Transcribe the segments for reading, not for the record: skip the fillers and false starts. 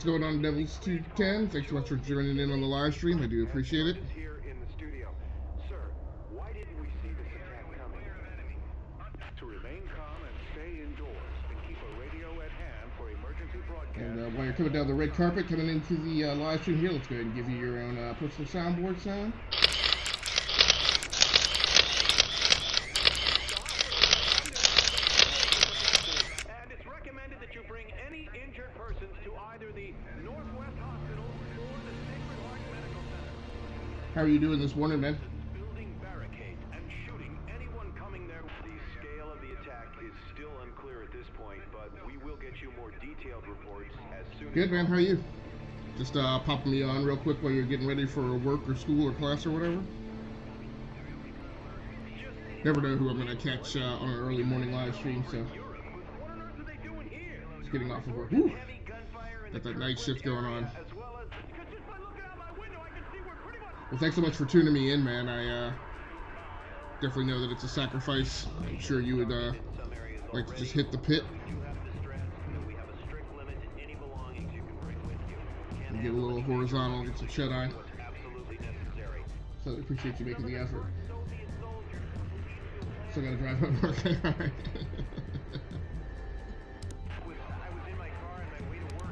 What's going on, Devils 210? Thanks so much for joining in on the live stream. I do appreciate it. Here in the studio. Sir, why didn't we see this attack coming? To remain calm and stay indoors and keep a radio at hand for emergency broadcast. And while you're coming down the red carpet, coming into the live stream here, let's go ahead and give you your own personal soundboard sound. How are you doing this morning, man? Building barricades and shooting anyone coming there. The scale of the attack is still unclear at this point, but we will get you more detailed reports as soon as. Good, man. How are you? Just popping me on real quick while you're getting ready for work or school or class or whatever. Never know who I'm going to catch on an early morning live stream, so. Just getting off of work. Woo! Got that night shift going on. Well, thanks so much for tuning me in, man. I definitely know that it's a sacrifice. I'm sure you would like to just hit the pit and get a little horizontal, get some shut-eye. So I appreciate you making the effort. Still gotta drive home. Okay, alright.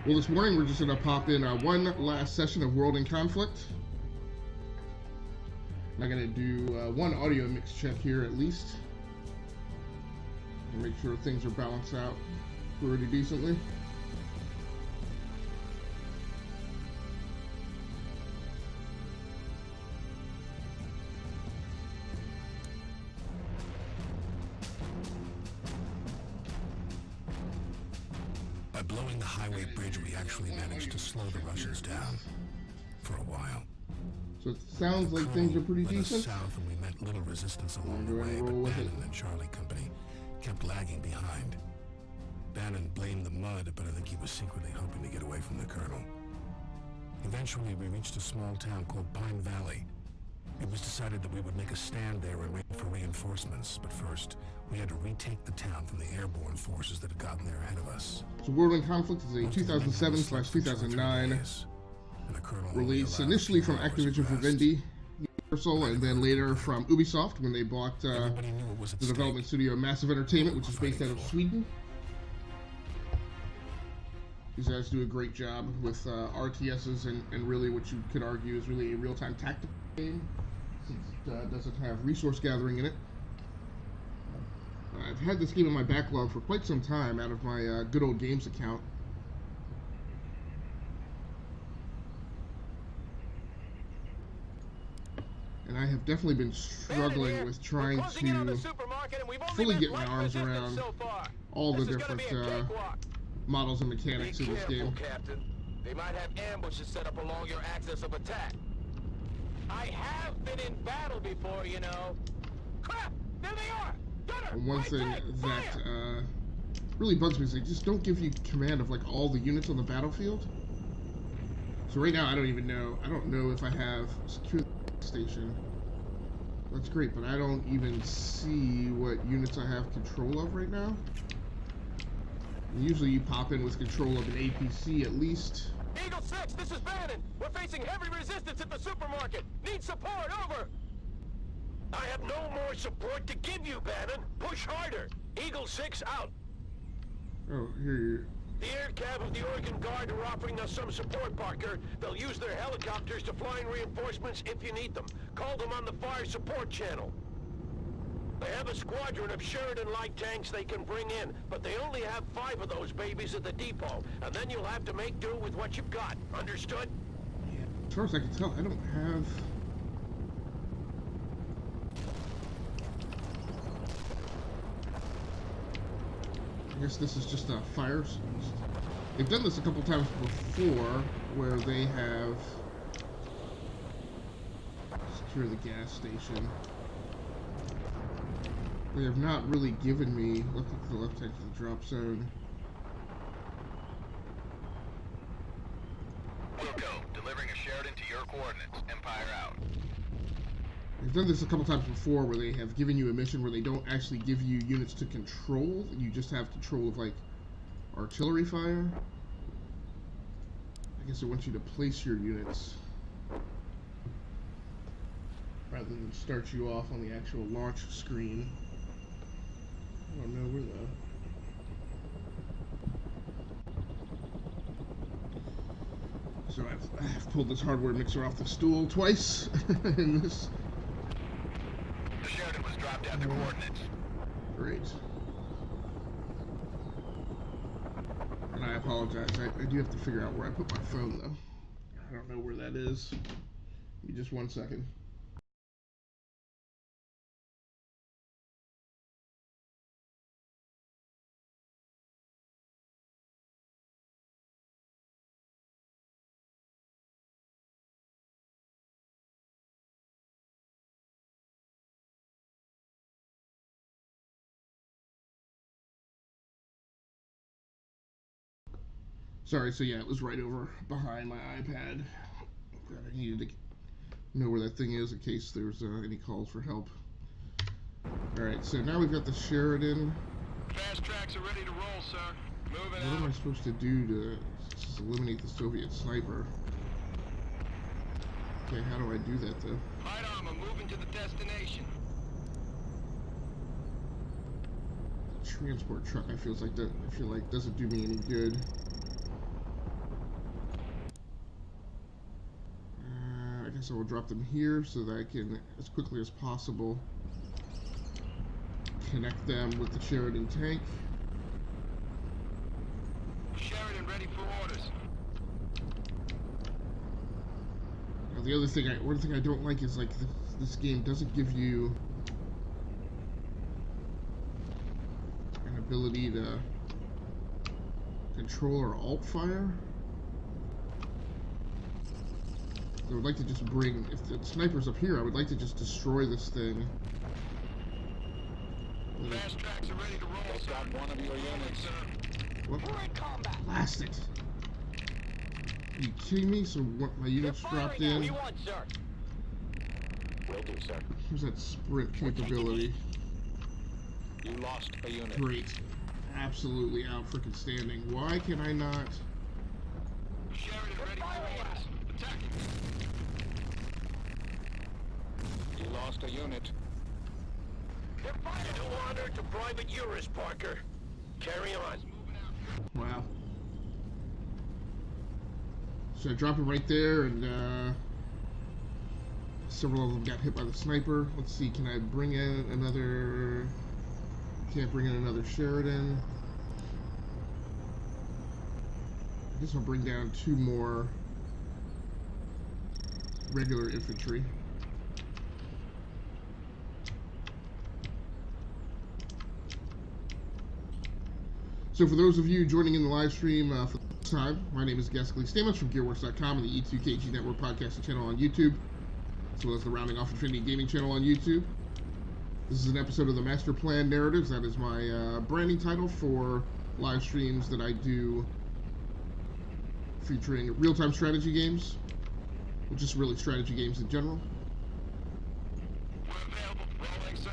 Well, this morning we're just gonna pop in one last session of World in Conflict. I'm going to do one audio mix check here at least, and make sure things are balanced out pretty decently. By blowing the highway bridge, we actually managed to slow the Russians down for a while. So it sounds like things are pretty decent. South, and we met little resistance along the way, but Bannon and Charlie Company kept lagging behind. Bannon blamed the mud, but I think he was secretly hoping to get away from the colonel. Eventually, we reached a small town called Pine Valley. It was decided that we would make a stand there and wait for reinforcements, but first, we had to retake the town from the airborne forces that had gotten there ahead of us. So World in Conflict is a 2007/2009 release, initially from Activision for Vivendi, Universal, and then later from Ubisoft when they bought the development studio Massive Entertainment, which is based out of Sweden. These guys do a great job with RTSs and really what you could argue is really a real-time tactical game, since it doesn't have resource gathering in it. I've had this game in my backlog for quite some time out of my good old games account. And I have definitely been struggling with trying to fully get my arms around all the different models and mechanics in this game. Captain. They might have ambushes set up along your axis of attack. I have been in battle before, you know. Crap! There they are! Gunner, and one thing that really bugs me is they just don't give you command of like all the units on the battlefield. So right now I don't know if I have security station. That's great, but I don't even see what units I have control of right now. And usually you pop in with control of an APC at least. Eagle 6, this is Bannon. We're facing heavy resistance at the supermarket. Need support, over. I have no more support to give you, Bannon. Push harder. Eagle 6 out. Oh, here you. The air cab of the Oregon Guard are offering us some support, Parker. They'll use their helicopters to fly in reinforcements if you need them. Call them on the fire support channel. They have a squadron of Sheridan light tanks they can bring in, but they only have 5 of those babies at the depot, and then you'll have to make do with what you've got. Understood? Yeah. As far as I can tell, I don't have... I guess this is just a fire. They've done this a couple times before, where they have secure the gas station. They have not really given me. Look at the left edge of the drop zone. Wilco, delivering a Sheridan to your coordinates. Empire out. They've done this a couple times before where they have given you a mission where they don't actually give you units to control. You just have control of, like, artillery fire. I guess it wants you to place your units rather than start you off on the actual launch screen. I don't know where the... So I've pulled this hardware mixer off the stool twice in this. The Sheridan was dropped at the coordinates. Great. And I apologize. I do have to figure out where I put my phone, though. I don't know where that is. Give me just 1 second. Sorry, so yeah, it was right over behind my iPad. I needed to know where that thing is in case there's any calls for help. Alright, so now we've got the Sheridan. Fast tracks are ready to roll, sir. Moving What am I supposed to do to just eliminate the Soviet sniper? Okay, how do I do that, though? Light armor moving to the destination. Transport truck, I feel like doesn't do me any good. I guess I will drop them here so that I can, as quickly as possible, connect them with the Sheridan tank. Sheridan ready for orders. Now the other thing, one thing I don't like is like this game doesn't give you an ability to control or alt fire. I would like to just bring, if the sniper's up here, I would like to just destroy this thing. Fast tracks are ready to roll. They've got one of your units. What? We're in combat. Blast it! Are you kidding me? So what, my units dropped in. What do you want, sir? Will do, sir. Here's that sprint capability. You lost a unit. Great. Absolutely out freaking standing. Why can I not? Sheridan ready for orders. Attacking. You lost a unit. You're fighting to honor to Private Eurus, Parker. Carry on. Wow. So I drop it right there, and several of them got hit by the sniper. Let's see, can I bring in another... Can't bring in another Sheridan. I guess I'll bring down 2 more regular infantry. So for those of you joining in the live stream for the first time, my name is Gascally Stamets from GearWorks.com and the E2KG Network podcasting channel on YouTube, as well as the Rounding Off Infinity Gaming channel on YouTube. This is an episode of the Master Plan Narratives. That is my branding title for live streams that I do featuring real-time strategy games, or just really strategy games in general. We're available for rolling, sir.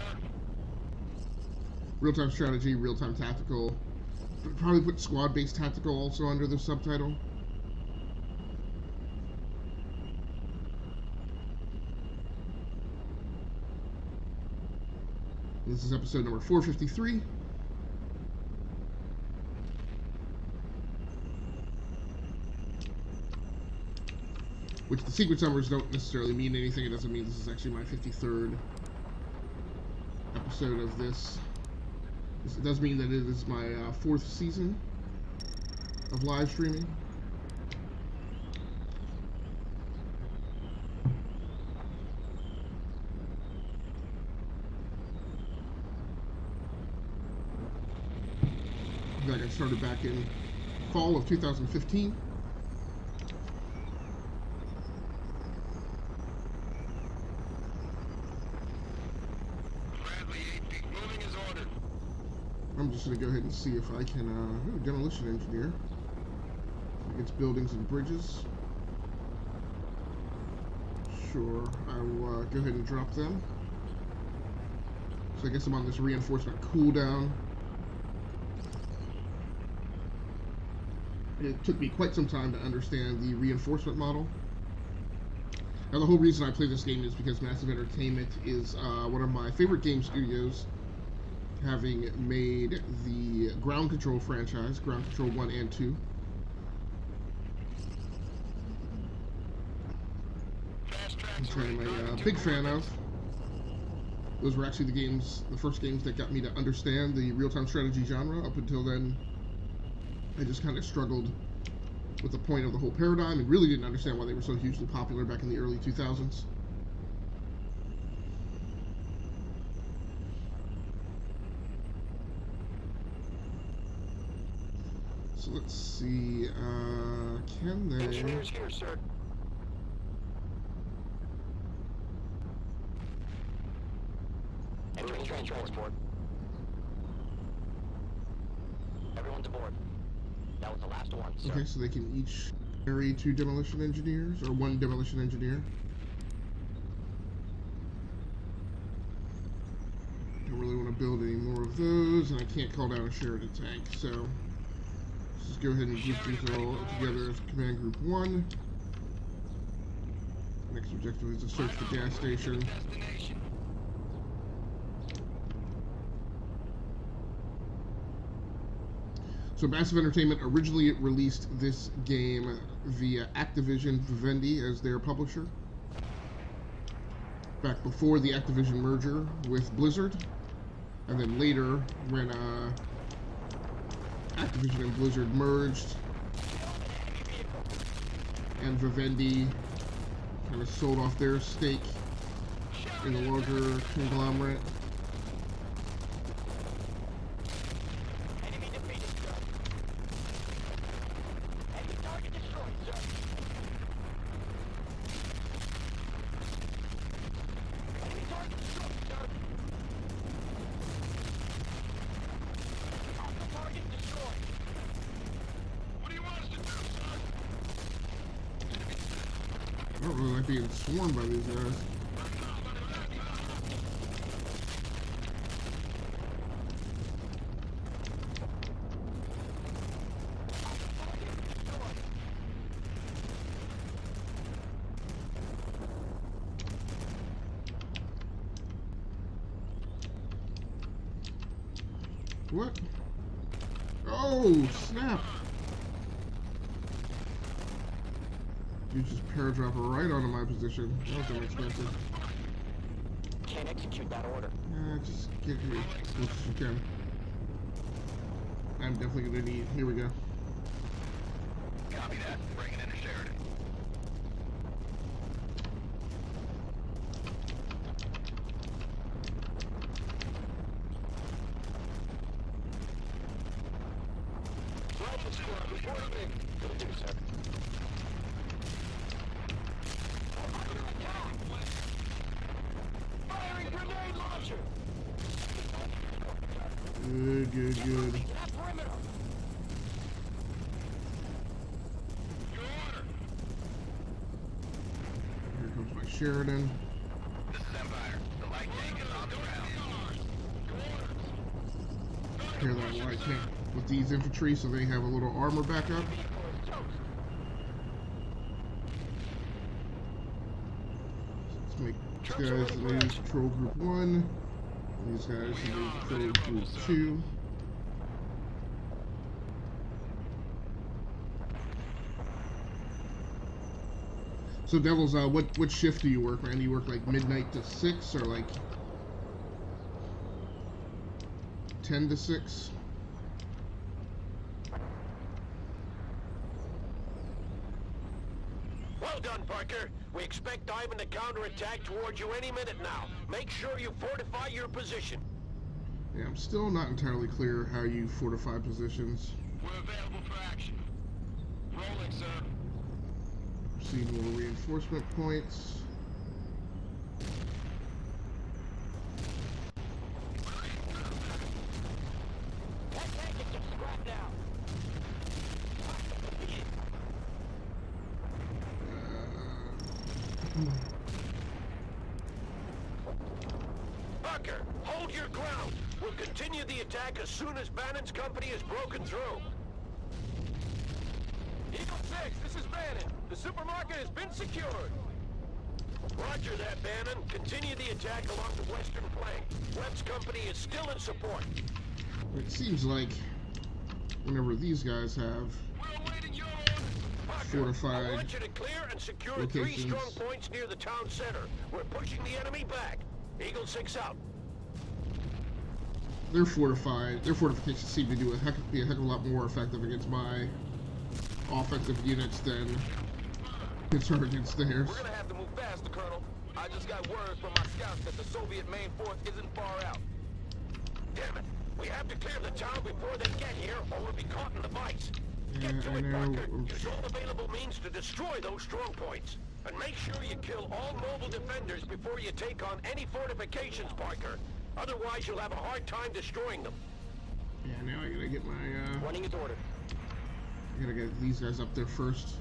Real-time strategy, real-time tactical. Probably put squad-based tactical also under the subtitle. This is episode number 453. Which the sequence numbers don't necessarily mean anything. It doesn't mean this is actually my 53rd episode of this. It does mean that it is my 4th season of live streaming. Like I started back in fall of 2015. I'm just going to go ahead and see if I can, demolition engineer against buildings and bridges. Sure, I will go ahead and drop them. So I guess I'm on this reinforcement cooldown. it took me quite some time to understand the reinforcement model. Now, the whole reason I play this game is because Massive Entertainment is one of my favorite game studios, having made the Ground Control franchise, Ground Control 1 and 2. Which I'm a big fan of. Those were actually the first games that got me to understand the real-time strategy genre. Up until then, I just kind of struggled with the point of the whole paradigm and really didn't understand why they were so hugely popular back in the early 2000s. So let's see, can they... Engineers here, sir. Entering transport. Everyone's aboard. That was the last one, sir. Okay, so they can each carry 2 demolition engineers, or 1 demolition engineer. Don't really want to build any more of those, and I can't call down a Sheridan tank, so let's just go ahead and group these all together as Command Group 1. Next objective is to search the gas station. So Massive Entertainment originally released this game via Activision Vivendi as their publisher, back before the Activision merger with Blizzard, and then later when Activision and Blizzard merged and Vivendi kind of sold off their stake in the larger conglomerate. I don't really like being swarmed by these guys. What? Oh, snap! You just paradropper right onto my position. That was unexpected. Can't execute that order. Just get here as close as you can. I'm definitely gonna need. Here we go. Copy that. Bring it into Sheridan. Rifle squad, reporting. Will do, sir. Firing grenade launcher. Good, good, good. That perimeter. Here comes my Sheridan. This is Empire. The light tank is on the ground. Pair that light tank with these infantry so they have a little armor backup. Let's make these guys the new Control Group 1. These guys the new Control Group 2. So Devils, what shift do you work, man? Do you work like midnight to 6 or like 10 to 6? Well done, Parker. We expect Ivan to counterattack towards you any minute now. Make sure you fortify your position. Yeah, I'm still not entirely clear how you fortify positions. We're available for action. Rolling, sir. Receive more reinforcement points. That tank is just scrapped out. Parker, hold your ground. We'll continue the attack as soon as Bannon's company is broken through. 6, this is Bannon. The supermarket has been secured. Roger that, Bannon. Continue the attack along the western flank. Webb's company is still in support. It seems like whenever these guys have fortified I want you to clear and secure locations. 3 strong points near the town center. We're pushing the enemy back. Eagle 6 out. Their fortifications seem to be a heck of a lot more effective against my offensive units than hits are against theirs. We're gonna have to move faster, Colonel. I just got word from my scouts that the Soviet main force isn't far out. Damn it. We have to clear the town before they get here, or we'll be caught in the vice. Get to I it, know. Parker. Use all available means to destroy those strong points. And make sure you kill all mobile defenders before you take on any fortifications, Parker. Otherwise, you'll have a hard time destroying them. Yeah, now I gotta get my, Running is ordered. I gotta get these guys up there first.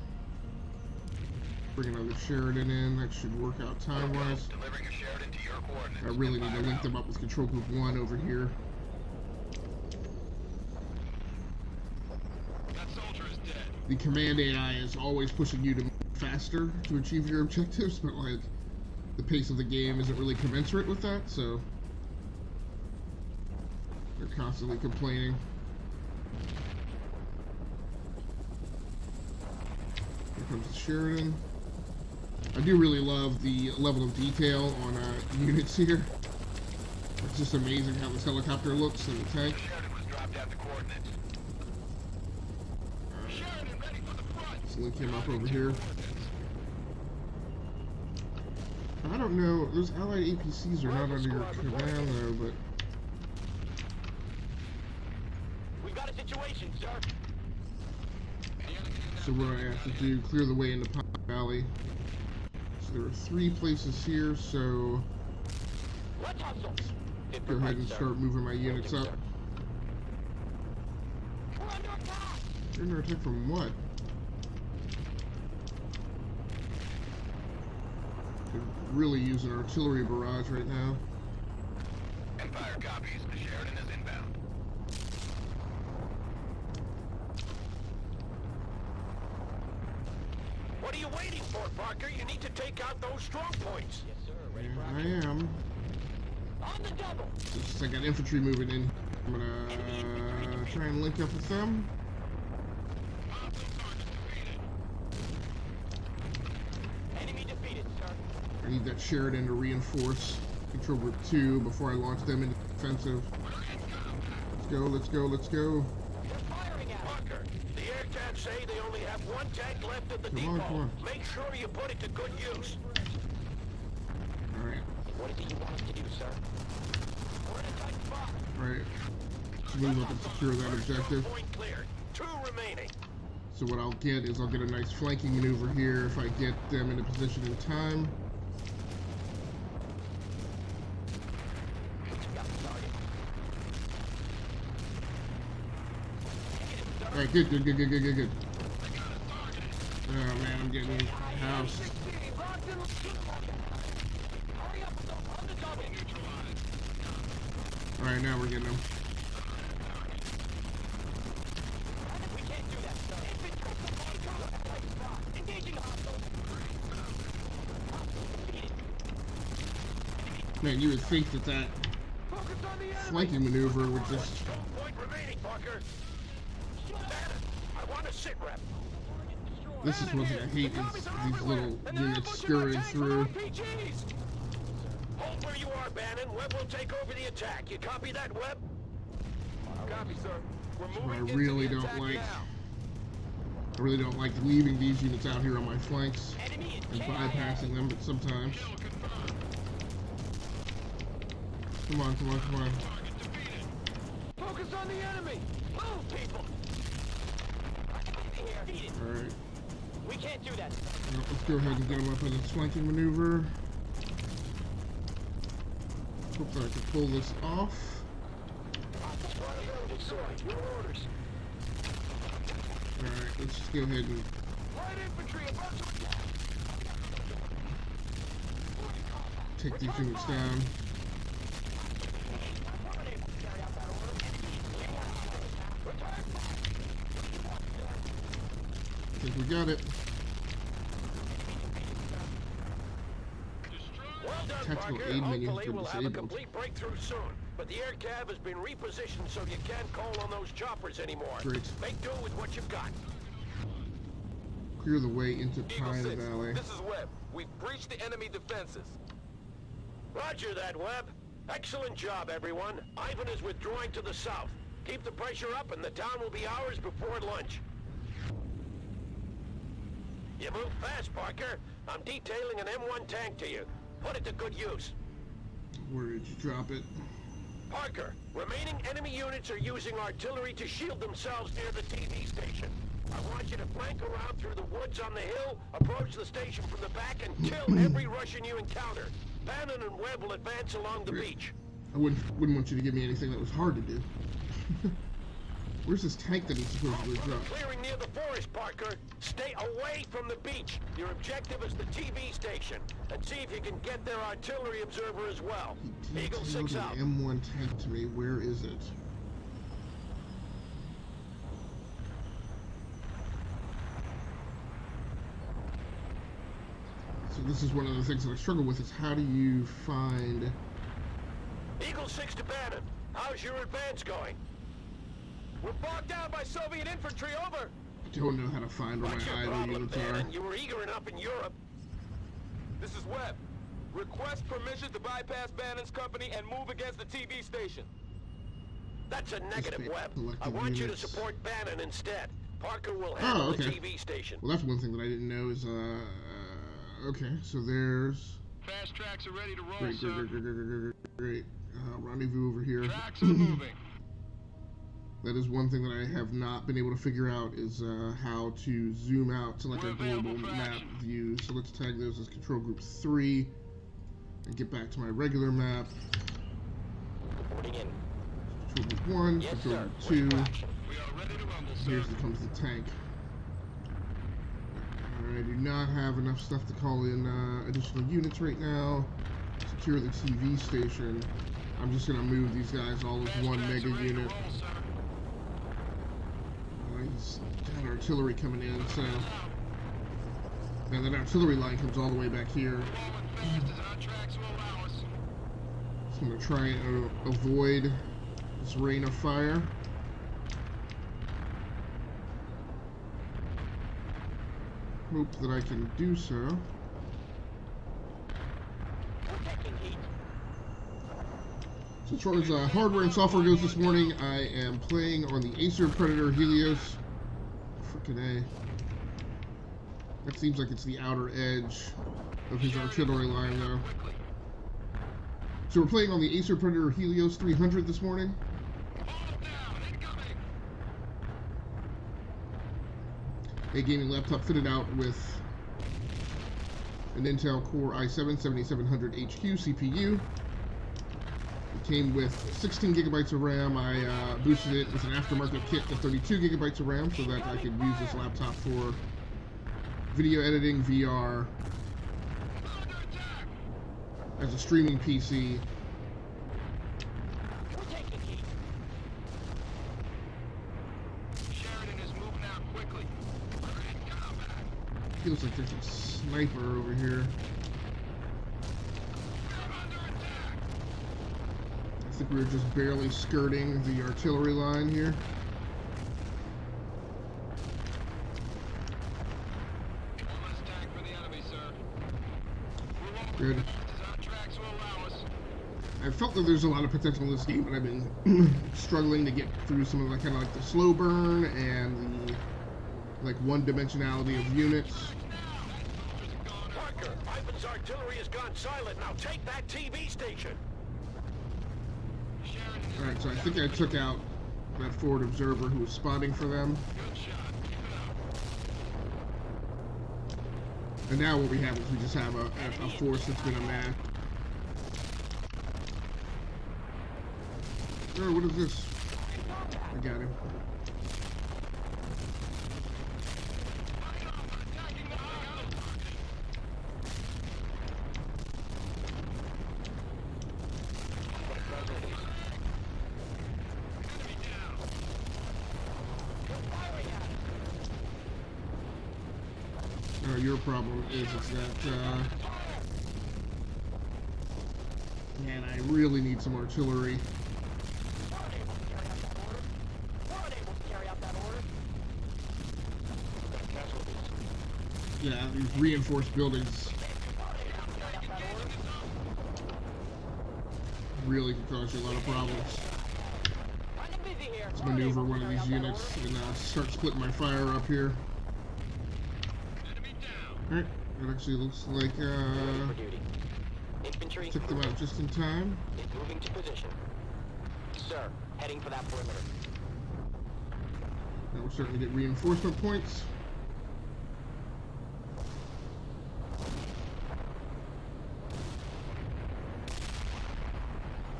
Bring another Sheridan in. That should work out time-wise. Delivering a Sheridan to your coordinates. I really need to link them up with Control Group 1 over here. That soldier is dead. The command AI is always pushing you to move faster to achieve your objectives, but like the pace of the game isn't really commensurate with that, so they're constantly complaining. Here comes the Sheridan. I do really love the level of detail on units here. It's just amazing how this helicopter looks in the tank. Sheridan was dropped at the coordinates. Sheridan ready for the front. Let's link him up over here. I don't know, those allied APCs are not under your command though, but We've got a situation, sir. so what I have to do, clear the way into Pine Valley. So there are 3 places here, so Let's hustle. go ahead and start moving my units up. We're under attack. You're under attack from what? Could really use an artillery barrage right now. Empire copies. The Sheridan is inbound. What are you waiting for, Parker? You need to take out those strong points. Yes, sir. Ready for I am. On the double. Just I got infantry moving in. I'm gonna try and link up with them. Enemy defeated, sir. I need that Sheridan to reinforce Control Group 2 before I launch them into the offensive. Let's go, let's go, let's go. They're firing at Parker. The air tabs say they only have 1 tank left at the Come on, depot. come on. Make sure you put it to good use. Alright, What is it you want us to do, sir? We're in a tight spot. alright. Let's move up and secure that objective. Point cleared. 2 remaining. So what I'll get is I'll get a nice flanking maneuver here if I get them into position in time. Got the target. Alright, good. Oh man, I'm getting housed. Hurry up, on the double. Alright, now we're getting them. We can't do that, sir. Engaging hostiles. Man, you would think that Focus on the enemy. flanking maneuver would just... Strong point remaining, Parker. Bannon, I want a sit rep. This is one thing I hate is these little units scurrying through. Hold where you are, Bannon. Webb will take over the attack. You copy that, Webb? Copy, sir. We're What I moving really into the don't attack like. now. I really don't like leaving these units out here on my flanks Enemy and is bypassing them, but sometimes. Come on. Focus on the enemy. Move, people. Alright. We can't do that. Well, let's go ahead and get them up in this flanking maneuver. Hope that I can pull this off. Your orders. Alright, let's just go ahead and Light infantry about to attack. take these units down. Take we got it. Well done, Tactical Parker. aid menu has Hopefully been we'll have a disabled. complete breakthrough soon. But the air cab has been repositioned so you can't call on those choppers anymore. Great. Make do with what you've got. Clear the way into Eagle Pine 6, Valley. this is Webb. We've breached the enemy defenses. Roger that, Webb. Excellent job, everyone. Ivan is withdrawing to the south. Keep the pressure up and the town will be ours before lunch. You move fast, Parker. I'm detailing an M1 tank to you. Put it to good use. Where did you drop it? Parker, remaining enemy units are using artillery to shield themselves near the TV station. I want you to flank around through the woods on the hill, approach the station from the back, and kill every Russian you encounter. Bannon and Webb will advance along the beach. I wouldn't want you to give me anything that was hard to do. Where's this tank that he's supposed to drop? Clearing near the forest, Parker. Stay away from the beach. Your objective is the TV station. And see if you can get their artillery observer as well. He Eagle 6 detailed out. an M1 tank to me. Where is it? So this is one of the things that I struggle with, is how do you find... Eagle 6 to Bannon. How's your advance going? We're bogged down by Soviet infantry, over. I don't know how to find where What's your my idle problem, units are. Bannon? You were eager enough in Europe. This is Webb. Request permission to bypass Bannon's company and move against the TV station. That's a negative, bit Webb. I collective want you to units. support Bannon instead. Parker will handle okay. the TV station. Well, that's one thing that I didn't know is, okay, so there's... Fast tracks are ready to roll, Great, sir. great. Rendezvous over here. Tracks are moving. That is one thing that I have not been able to figure out, is how to zoom out to like We're a global available for map action. view. So let's tag those as control group 3 and get back to my regular map. Reporting in. Control group 1, Yes, control sir. group What's 2. your action? We are ready to rumble, sir. Here's comes the tank. I do not have enough stuff to call in additional units right now. Secure the TV station. I'm just gonna move these guys all as Fast one tracks mega are ready to unit. roll, sir. He's got artillery coming in, so... And that artillery line comes all the way back here. Forward fast as our tracks will allow us. So I'm gonna try and avoid this rain of fire. Hope that I can do so. We're taking heat. So as far as hardware and software goes this morning, I am playing on the Acer Predator Helios. Frickin' A. That seems like it's the outer edge of his artillery line, though. Quickly. So we're playing on the Acer Predator Helios 300 this morning. Hold down. Incoming. A gaming laptop fitted out with an Intel Core i7-7700 HQ CPU. It came with 16 gigabytes of RAM. I boosted it with an aftermarket kit to 32 gigabytes of RAM so that I could use this laptop for video editing, VR, Under attack. as a streaming PC. We're taking heat. Sheridan is moving out quickly. We're in combat. Feels like there's a sniper over here. We're under attack. I think we were just barely skirting the artillery line here. Almost attack for the enemy, sir. Good. As our tracks will allow us. I felt that there's a lot of potential in this game, but I've been struggling to get through some of the kind of like the slow burn and the like one-dimensionality of units. Parker, Ivan's artillery has gone silent. Now take that TV station. Sheridan is Alright, so I think I took out that forward observer who was spotting for them. good shot. Keep it up. And now what we have is we just have a force that's been amassed. Oh, what is this? I got him. Attacking the highway. Enemy down. problem is that, man, I really need some artillery. Yeah, these reinforced buildings really can cause you a lot of problems. Let's maneuver one of these units and start splitting my fire up here. Alright, it actually looks like took them out just in time. Moving to position. Sir, heading for that perimeter. Now we're starting to get reinforcement points.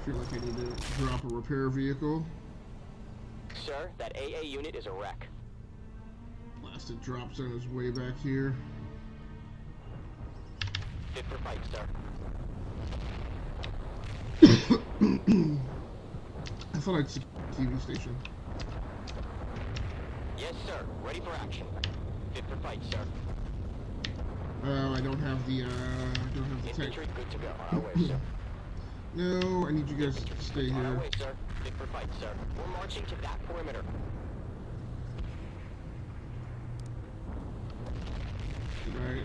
I feel like I need to drop a repair vehicle. Sir, that AA unit is a wreck. Blasted drop zone is way back here. Fit for fight, sir. I thought I'd see a TV station. Yes, sir. Ready for action. Fit for fight, sir. I don't have the tank. Infantry good to go. On our way, sir. No, I need you guys to stay On our here. way, sir. Fit for fight, sir. We're marching to that perimeter. Right.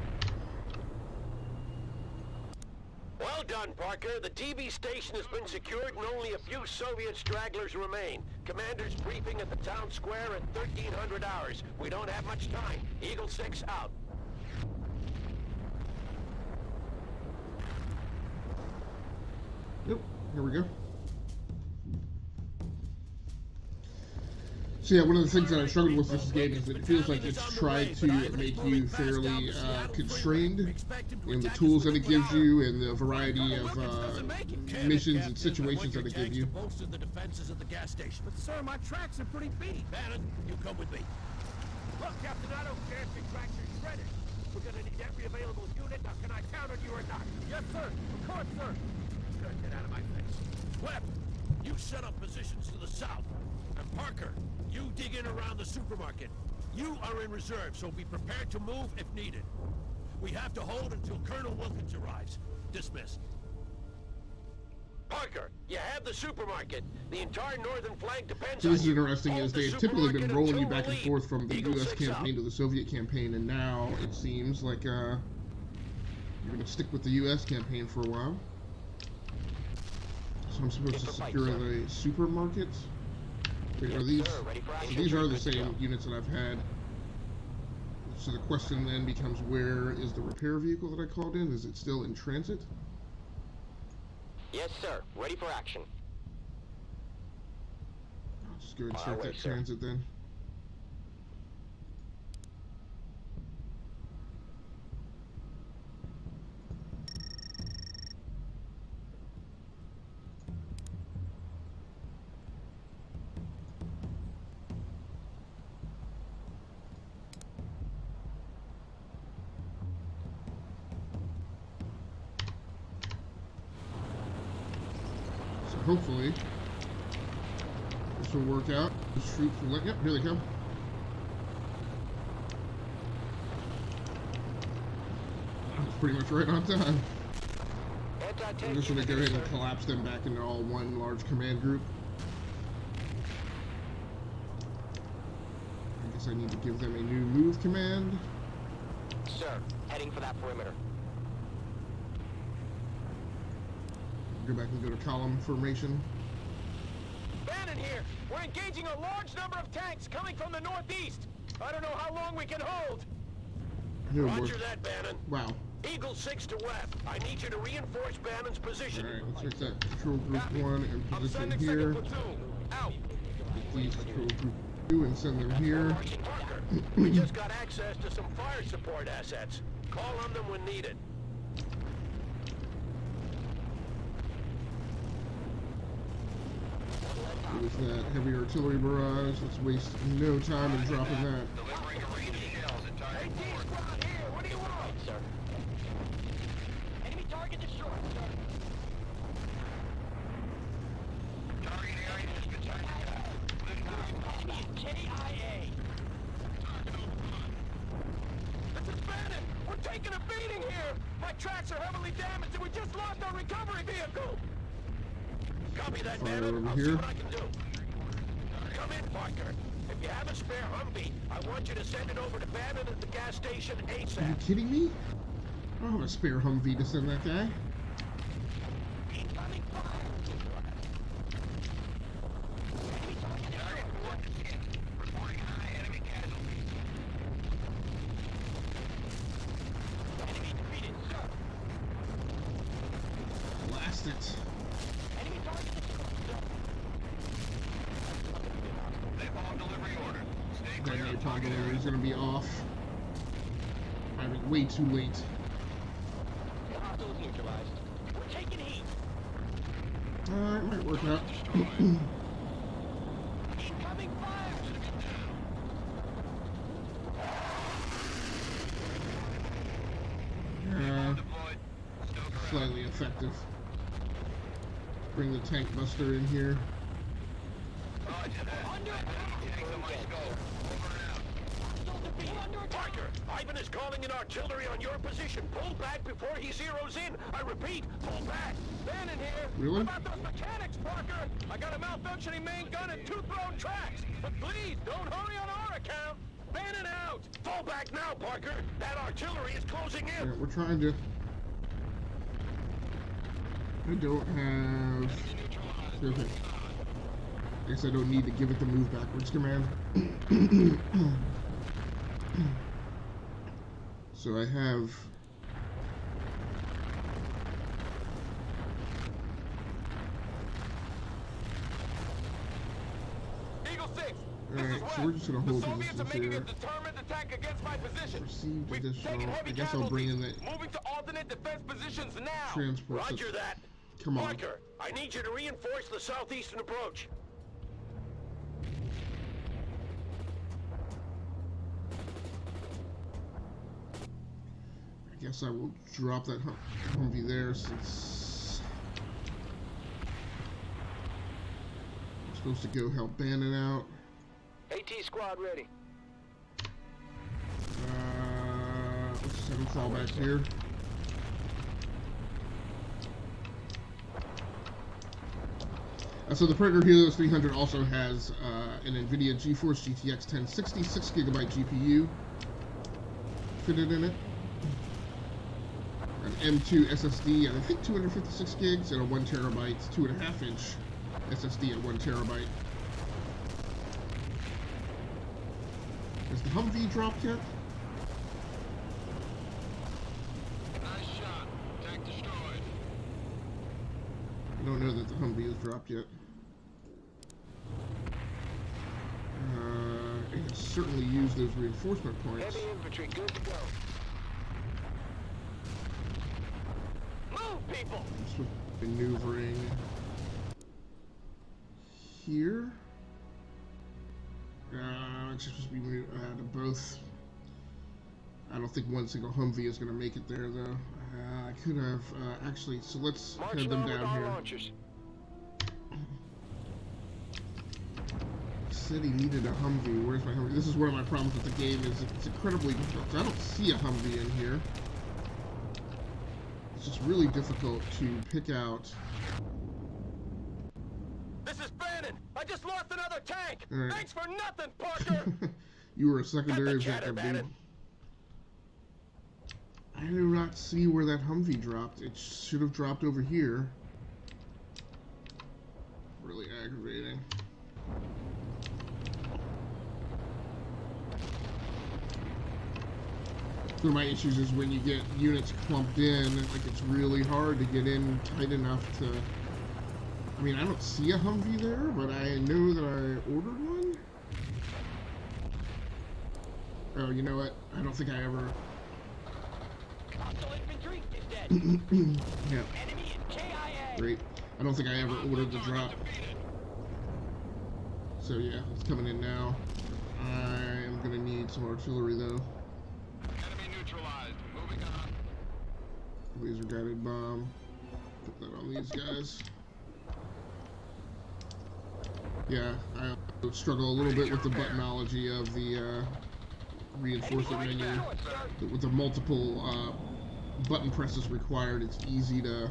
Well done, Parker. The TV station has been secured and only a few Soviet stragglers remain. Commander's briefing at the town square at 1300 hours. We don't have much time. Eagle 6 out. Yep, here we go. So yeah, one of the things that I struggled with this game is that it feels like it's tried to make you fairly constrained in the tools that it gives you and the variety of missions and situations that it gives you. Bolster the defenses of the gas station. But sir, my tracks are pretty beat. Bannon, you come with me. Look, Captain, I don't care if your tracks are shredded. We're gonna need every available unit. Now, can I count on you or not? Yes, sir. Of course, sir. Good, get out of my face. Webb, you set up positions to the south. And Parker, you dig in around the supermarket. You are in reserve, so be prepared to move if needed. We have to hold until Colonel Wilkins arrives. Dismissed. Parker, you have the supermarket. The entire northern flank depends So on this is you. interesting Hold is the they've typically been supermarket rolling you until back and relieved. forth from the Eagle US 6 out. campaign to the Soviet campaign, and now it seems like you're gonna stick with the US campaign for a while. So I'm supposed to secure the supermarket. Wait, are these? Sir, ready for So action. these are the Good to same go. units that I've had. So the question then becomes, where is the repair vehicle that I called in? Is it still in transit? Yes, sir. Ready for action. I'll just go ahead and On start our way, that sir. transit then. So hopefully this will work out. The troops will let, yep, here they come. That's pretty much right on time. I'm just going to go ahead and collapse them back into all one large command group. I guess I need to give them a new move command. Sir, heading for that perimeter. Go back and go to column formation. Bannon here. We're engaging a large number of tanks coming from the northeast. I don't know how long we can hold. Here, Roger boy. that, Bannon. Wow. Eagle 6 to Webb. I need you to reinforce Bannon's position. Alright, let's make that control group Copy. 1 and I'm position sending here. second platoon. Out. Get these control group 2 and send them here. Marching Parker. We just got access to some fire support assets. Call on them when needed. There's that heavy artillery barrage. Let's waste no time in dropping that. Delivering a range of shells at target forward. Squad here. What do you want? Right, sir. Enemy target destroyed, sir. Target area has been sighted. Enemy KIA. This is Bannon. We're vehicle! Copy that, Fire man. over I'll here. see what I can do. Come in, Parker. If you have a spare HumVee, I want you to send it over to Bannon at the gas station Are you ASAP. kidding me? I don't have a spare HumVee to send that guy. Incoming fire! Reporting high enemy casualties. Enemy defeated, sir. Blast it. Enemy target. Napalm delivery ordered. Stay That clear of napalm target delivery area. is going to be off. I mean, way too late. Hostiles neutralized. We're taking heat. It might work out. Incoming fire! Deployed. Stoker out. Slightly effective. Bring the tank buster in here. Roger that. Under Tanks on my scope. Over and out. Parker, Ivan is calling in artillery on your position. Pull back before he zeroes in. I repeat, pull back. Bannon here. Really? How about those mechanics, Parker? I got a malfunctioning main gun and 2 thrown tracks. But please, don't hurry on our account. Bannon out. Fall back now, Parker. That artillery is closing in. Yeah, we're trying to. I don't have. Okay. I guess I don't need to give it the move backwards command. So I have. Eagle 6. This Alright, is so West. we're just gonna hold The Soviets are positions making a here. determined attack against my position. Received We've additional. taken I heavy guess I'll bring in the casualties. Moving to alternate defense positions now. transport. Roger that. Come on. Parker, I need you to reinforce the southeastern approach. I guess I will drop that HumVee there since I'm supposed to go help Bannon out. AT squad ready. Let's just have him fall back here. So the Predator Helios 300 also has an NVIDIA GeForce GTX 1060 6GB GPU fitted in it, an M2 SSD, and I think 256 gigs, and a 1TB 2.5-inch SSD at 1TB. Has the HumVee dropped yet? Nice shot. Tank destroyed. I don't know that the HumVee has dropped yet. I can certainly use those reinforcement points. Heavy infantry, good to go. Move, people! Just with maneuvering here. It's supposed to be to both. I don't think one single HumVee is going to make it there, though. I could have actually. So let's head Marching them on with down our here. launchers. Said he needed a HumVee. Where's my HumVee? This is one of my problems with the game. Is it's incredibly difficult. I don't see a HumVee in here. It's just really difficult to pick out. This is Bannon. I just lost another tank. All right. Thanks for nothing, Parker. You were a secondary Cut the chatter, objective, dude. Bannon. I do not see where that HumVee dropped. It should have dropped over here. Really aggravating. One of my issues is when you get units clumped in, like it's really hard to get in tight enough to. I mean, I don't see a HumVee there, but I know that I ordered one. Oh, you know what? I don't think I ever. Hostile infantry is dead. Yeah, Enemy in KIA. great. I don't think I ever ordered the drop. So yeah, it's coming in now. I am gonna need some artillery though. Enemy neutralized. Moving on. Laser guided bomb. Put that on these guys. Yeah, I struggle a little bit with the buttonology of the reinforcement menu. With the multiple button presses required, it's easy to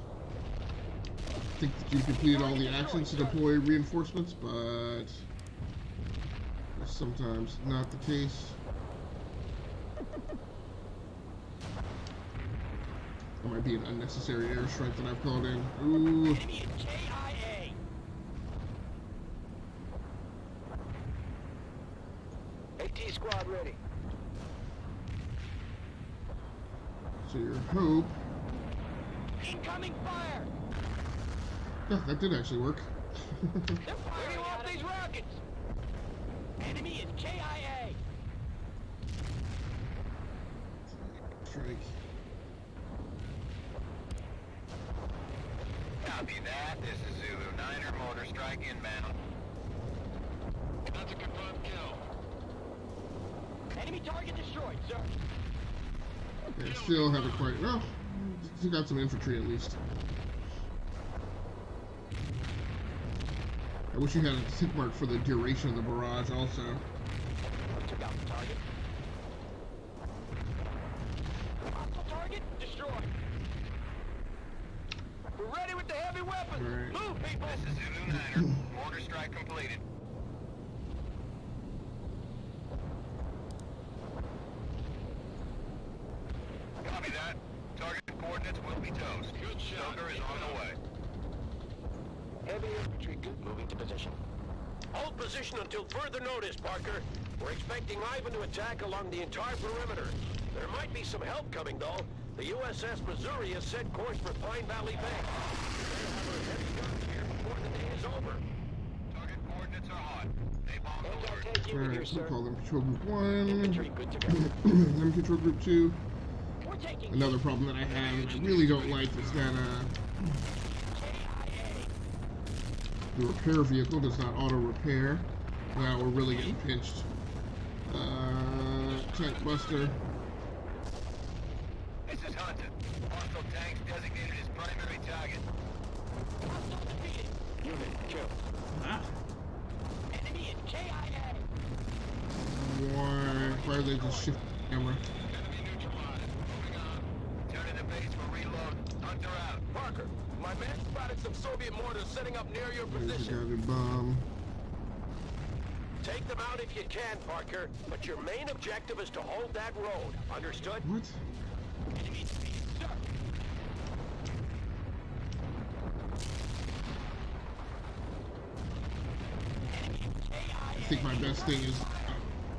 think that you completed all the actions to deploy reinforcements, but that's sometimes not the case. That might be an unnecessary airstrike that I've called in. Ooh. Enemy is KIA. AT squad ready. So your hope. Incoming fire. Yeah, that did actually work. They're firing off these rockets. Enemy is KIA. Strike. Copy that. This is Zulu. Niner motor strike inbound. That's a confirmed kill. Enemy target destroyed, sir. Okay, still haven't quite. Well, you got some infantry at least. I wish you had a tick mark for the duration of the barrage also. Took out the target. Hostile target destroyed. We're ready with the heavy weapons. Right. Move, people. This is Zulu Niner. Mortar strike completed. Copy that. Target coordinates will be toast. Good shot. Stoker is on the way. Heavy infantry moving to position. Hold position until further notice, Parker. We're expecting Ivan to attack along the entire perimeter. There might be some help coming, though. The USS Missouri has set course for Pine Valley Bay. They'll have our heavy guns here before the day is over. Target coordinates are hot. They bomb alert. Anti-tank unit here, Alright, so sir. we'll call them Control Group 1. Infantry good to go. Them Control Group 2. We're taking Another problem that I have, and I really don't like, is that KIA. the repair vehicle does not auto-repair. Wow, we're really getting pinched. Tank buster. This is Hunter. Hostile tanks designated as primary target. Hostile defeated. Unit kill. Enemy is KIA. Why are they just shifting the camera? Enemy neutralized. Moving on. Turning the base for reload. Hunter out. Parker, my man spotted some Soviet mortars setting up near your There's a position. guided bomb. Take them out if you can, Parker. But your main objective is to hold that road. Understood? What? Enemy defeated, sir. Enemy KIA. I think my best thing is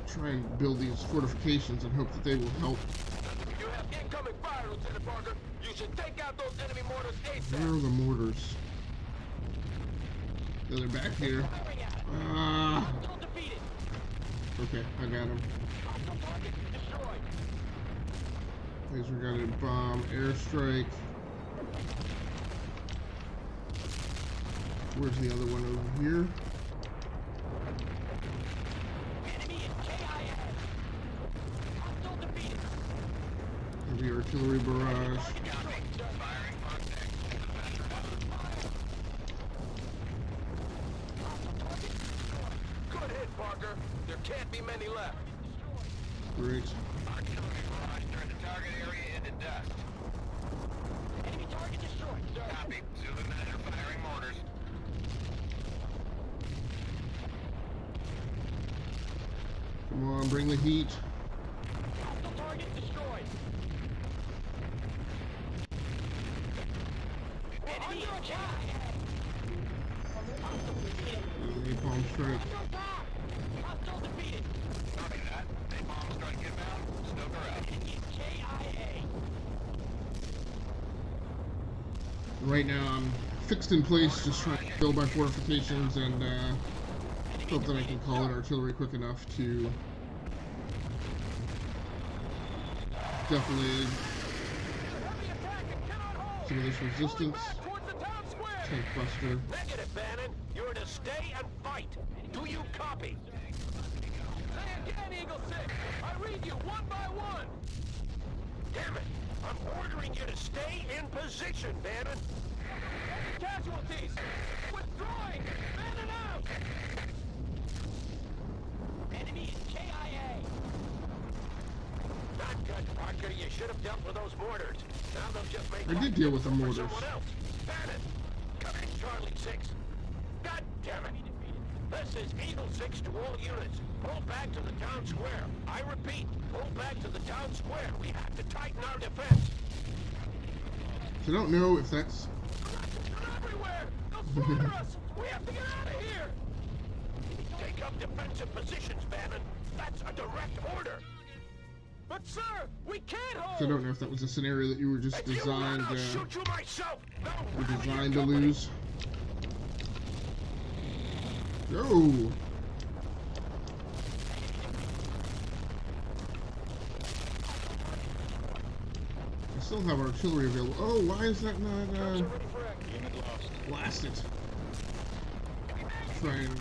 try and build these fortifications and hope that they will help. You have incoming fire, Lieutenant Parker. You should take out those enemy mortars Where ASAP. are the mortars? Yeah, they're back here. Firing at it. Ah. Hostile defeated. Okay, I got him. Hostile target destroyed. Laser guided bomb, airstrike. Where's the other one over here? Enemy is KIA. Hostile defeated. Heavy artillery barrage. Firing on deck. Good hit, Parker. There can't be many left. Great. Artillery barrage turned the target area into dust. Enemy target destroyed, sir. Copy. Zulu Niner firing mortars. Come on, bring the heat. Hostile target destroyed. Enemy is KIA. Hostile defeated. Napalm strike. Hostile attack. Hostile defeated. Copy that. They bomb strike inbound. Stoker out. Enemy is KIA. Right now I'm fixed in place, just trying to build my fortifications and hope that I can call in artillery quick enough to definitely Heavy attack and cannot hold. some of this resistance. Back towards the town square. Tank buster. Negative, Bannon. You're to stay and fight. Do you copy? Say again, Eagle 6. I read you one by one. Damn it. I'm ordering you to stay in position, Bannon. Casualties. Withdrawing. Bannon out. Enemy is KIA. Not good, Parker. You should have dealt with those mortars. Now they'll just make I did life deal with the difficult for mortars. someone else. Bannon, come in This is Eagle 6 to all units. Pull back to the town square. I repeat, pull back to the town square. We have to tighten our defense. So I don't know if that's... They're everywhere! They'll slaughter us! We have to get out of here! Take up defensive positions, Bannon. That's a direct order. But sir, we can't hold! So I don't know if that was a scenario that you were just If you run, designed I'll shoot you myself. No, were designed to lose. Go! I still have artillery available. Oh, why is that not blasted? Try and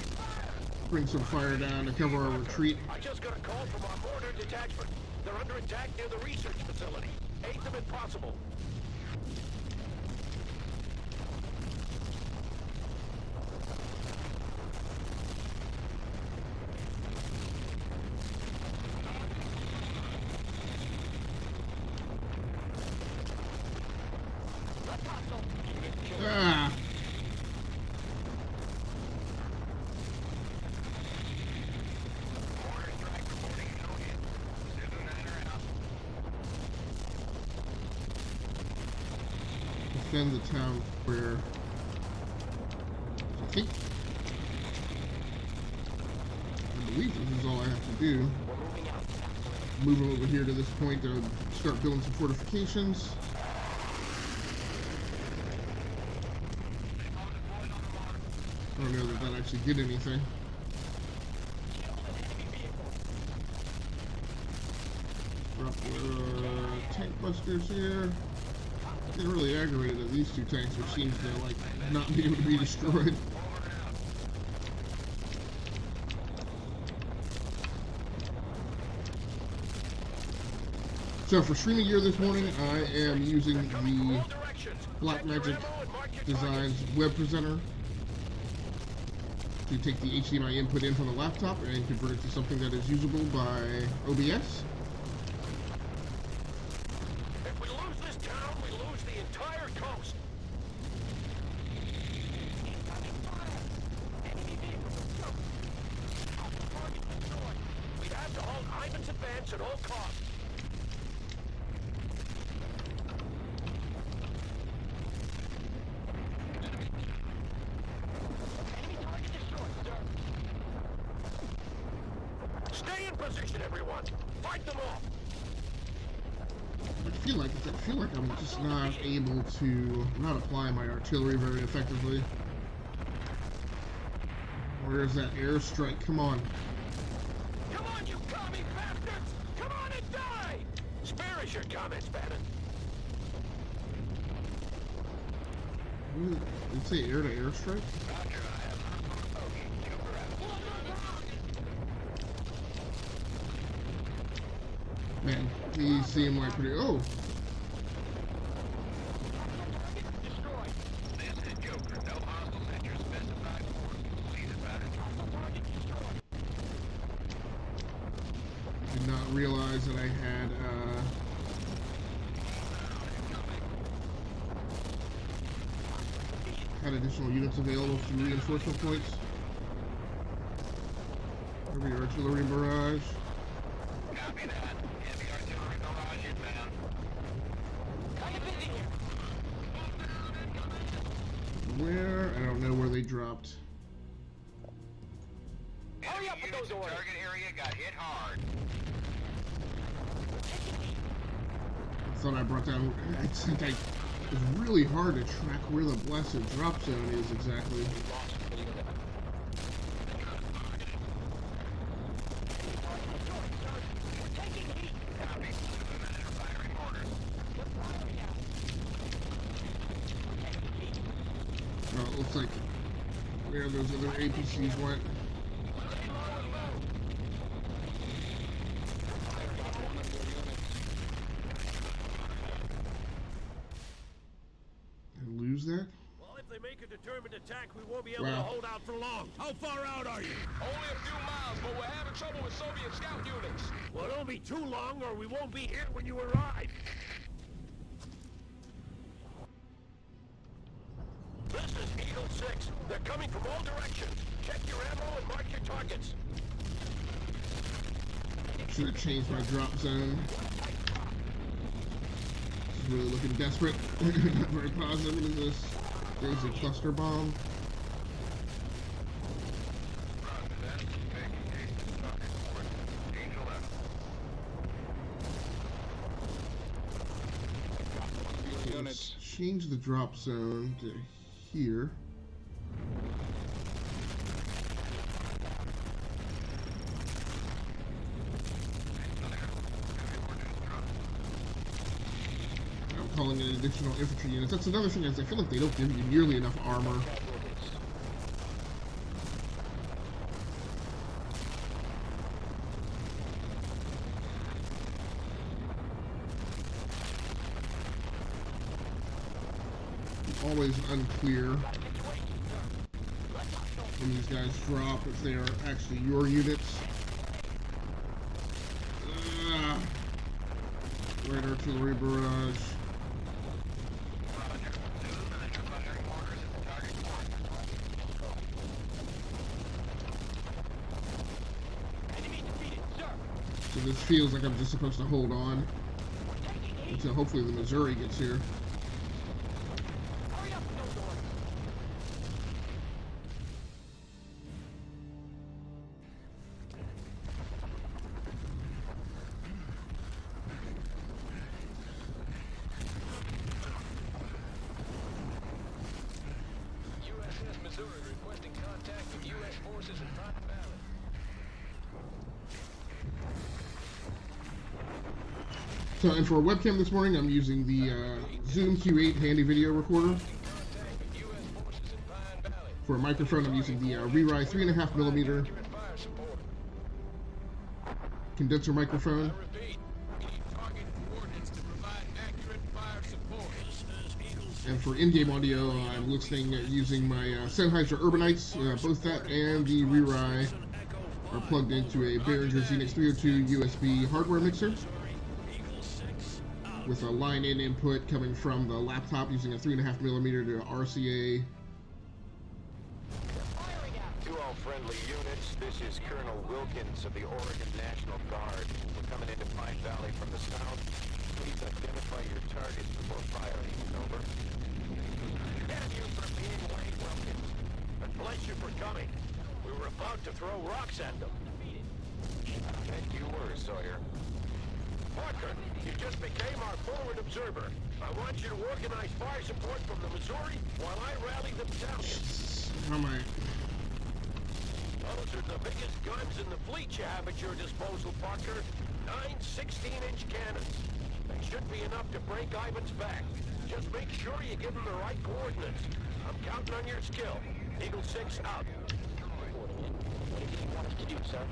bring some fire down to cover our retreat. I just got a call from our border detachment. They're under attack near the research facility. Aid them if possible. Ah! Defend the town square. I think. I believe this is all I have to do. Moving over here to this point to start building some fortifications. I don't know that that actually did anything. Drop the tank busters here. Getting really aggravated at these two tanks, which seems to like not be able to be destroyed. So for streaming gear this morning, I am using the Blackmagic Designs web presenter to take the HDMI input in from the laptop and convert it to something that is usable by OBS. If we lose this town, we lose the entire coast. We have to hold Ivan's advance at all costs. Stay in position, everyone. Fight them off. I feel like I'm just not able to not apply my artillery very effectively. Where's that airstrike? Come on. Come on, you commie bastards! Come on and die! Spare us your comments, Bannon. Did it say air to airstrike? Man, these seem like pretty. Oh! Did not realize that I had additional units available for reinforcement points. Heavy artillery barrage. Copy that. Heavy artillery barrage inbound. Where? I don't know where they dropped. Hurry up with those orders. Target area got hit hard. I thought I brought down. I think it was really hard to track where the blessed drop zone is exactly. Oh, it looks like where those other APCs went. And lose that? Well, if they make a determined attack, we won't be able Wow. to hold out for long. How far out are you? Only a few miles, but we're having trouble with Soviet scout units. Well, don't be too long, or we won't be here when you arrive. This is Eagle 6. They're coming from all directions. Check check your ammo and mark your targets. Should have changed my drop zone. This is really looking desperate. Not very positive. What is this? There's a cluster bomb. Let's change the drop zone to here. I'm calling it additional infantry units. That's another thing, is I feel like they don't give you nearly enough armor. Always unclear when these guys drop if they are actually your units. Right artillery barrage. So this feels like I'm just supposed to hold on until hopefully the Missouri gets here. So, and for a webcam this morning, I'm using the Zoom Q8 handy video recorder. For a microphone, I'm using the Re-Rai 3.5mm condenser microphone. And for in-game audio, I'm listening using my Sennheiser Urbanites. Both that and the Re-Rai are plugged into a Behringer Xenix 302 USB hardware mixer, with a line-in input coming from the laptop using a 3.5mm to RCA. To all friendly units, this is Colonel Wilkins of the Oregon National Guard. We're coming into Pine Valley from the south. Please identify your targets before firing. Over. Thank you for being Wade Wilkins. And bless you for coming. We were about to throw rocks at them. And you were, Sawyer. Parker, you just became our forward observer. I want you to organize fire support from the Missouri while I rally the battalions. How am I? Those are the biggest guns in the fleet you have at your disposal, Parker. 9 16-inch cannons. They should be enough to break Ivan's back. Just make sure you give him the right coordinates. I'm counting on your skill. Eagle 6 out. What do you want us to do, sir?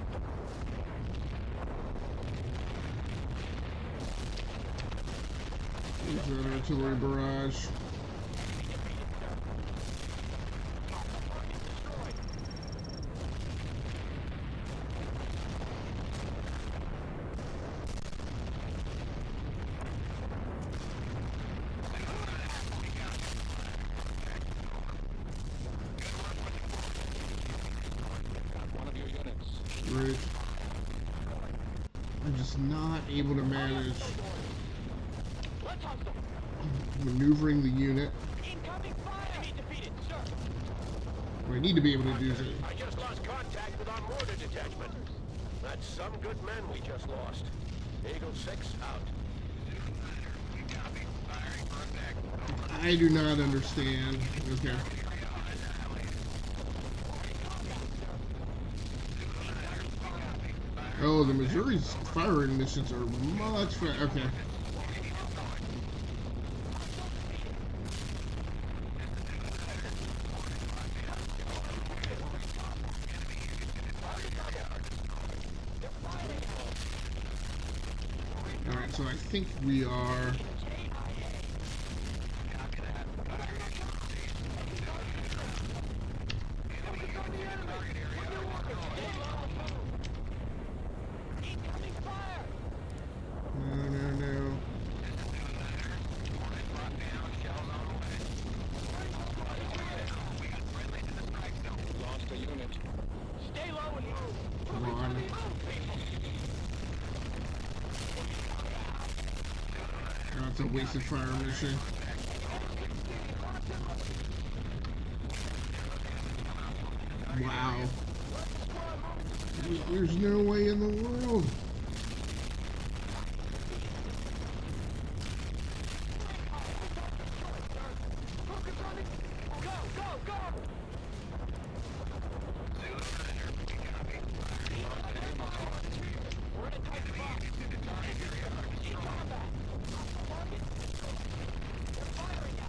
Use that artillery barrage. Great. I'm just not able to manage maneuvering the unit. What I need to be able to do is... I just lost contact with our mortar detachment. That's some good men we just lost. Eagle 6 out. I do not understand. Okay. Oh, the Missouri's firing missions are much faster. Okay. Alright, so I think we are... a wasted fire mission. Wow. There's no way in the world.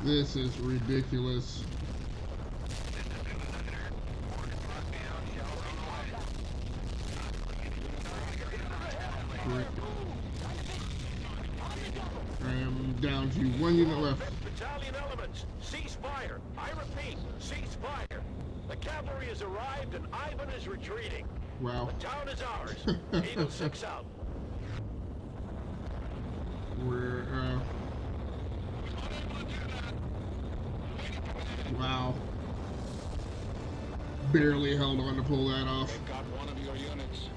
This is ridiculous. I am down to 1 unit left. Battalion elements, cease fire. I repeat, cease fire. The cavalry has arrived and Ivan is retreating. Wow. The town is ours. Eagle 6 out. We're, wow. Barely held on to pull that off. Got one of your units.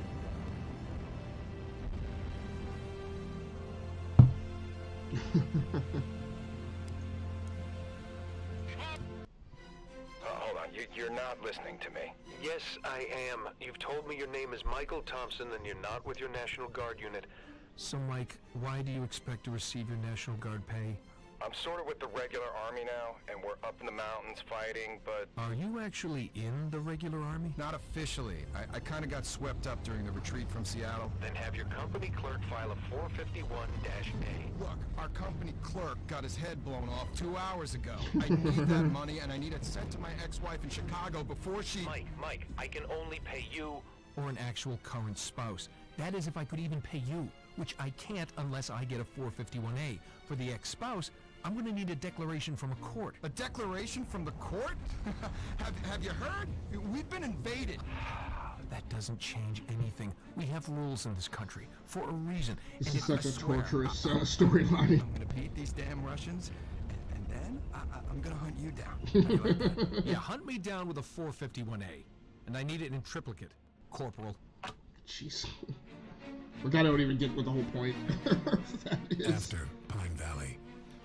Hold on, you're not listening to me. Yes, I am. You've told me your name is Michael Thompson and you're not with your National Guard unit. So, Mike, why do you expect to receive your National Guard pay? I'm sort of with the regular army now, and we're up in the mountains fighting, but... Are you actually in the regular army? Not officially. I kind of got swept up during the retreat from Seattle. Then have your company clerk file a 451-A. Look, our company clerk got his head blown off 2 hours ago. I need that money, and I need it sent to my ex-wife in Chicago before she... Mike, I can only pay you... Or an actual current spouse. That is if I could even pay you, which I can't unless I get a 451A. For the ex-spouse, I'm going to need a declaration from a court. A declaration from the court? Have you heard? We've been invaded. That doesn't change anything. We have rules in this country for a reason. This is such a torturous storyline. I'm going to beat these damn Russians, and then I'm going to hunt you down. How do you like that? Yeah, hunt me down with a 451A. And I need it in triplicate, Corporal. Jeez. Look, I don't even get what the whole point of that is. After Pine Valley,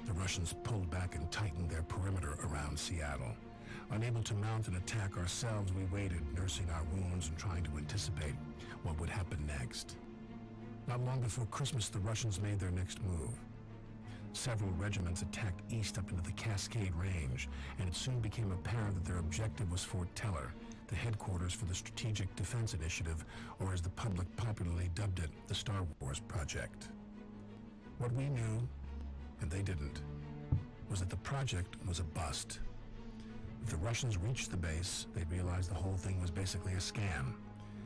the Russians pulled back and tightened their perimeter around Seattle. Unable to mount an attack ourselves, we waited, nursing our wounds and trying to anticipate what would happen next. Not long before Christmas, the Russians made their next move. Several regiments attacked east up into the Cascade Range, and it soon became apparent that their objective was Fort Teller, the headquarters for the Strategic Defense Initiative, or as the public popularly dubbed it, the Star Wars Project. What we knew, and they didn't, was that the project was a bust. If the Russians reached the base, they'd realize the whole thing was basically a scam,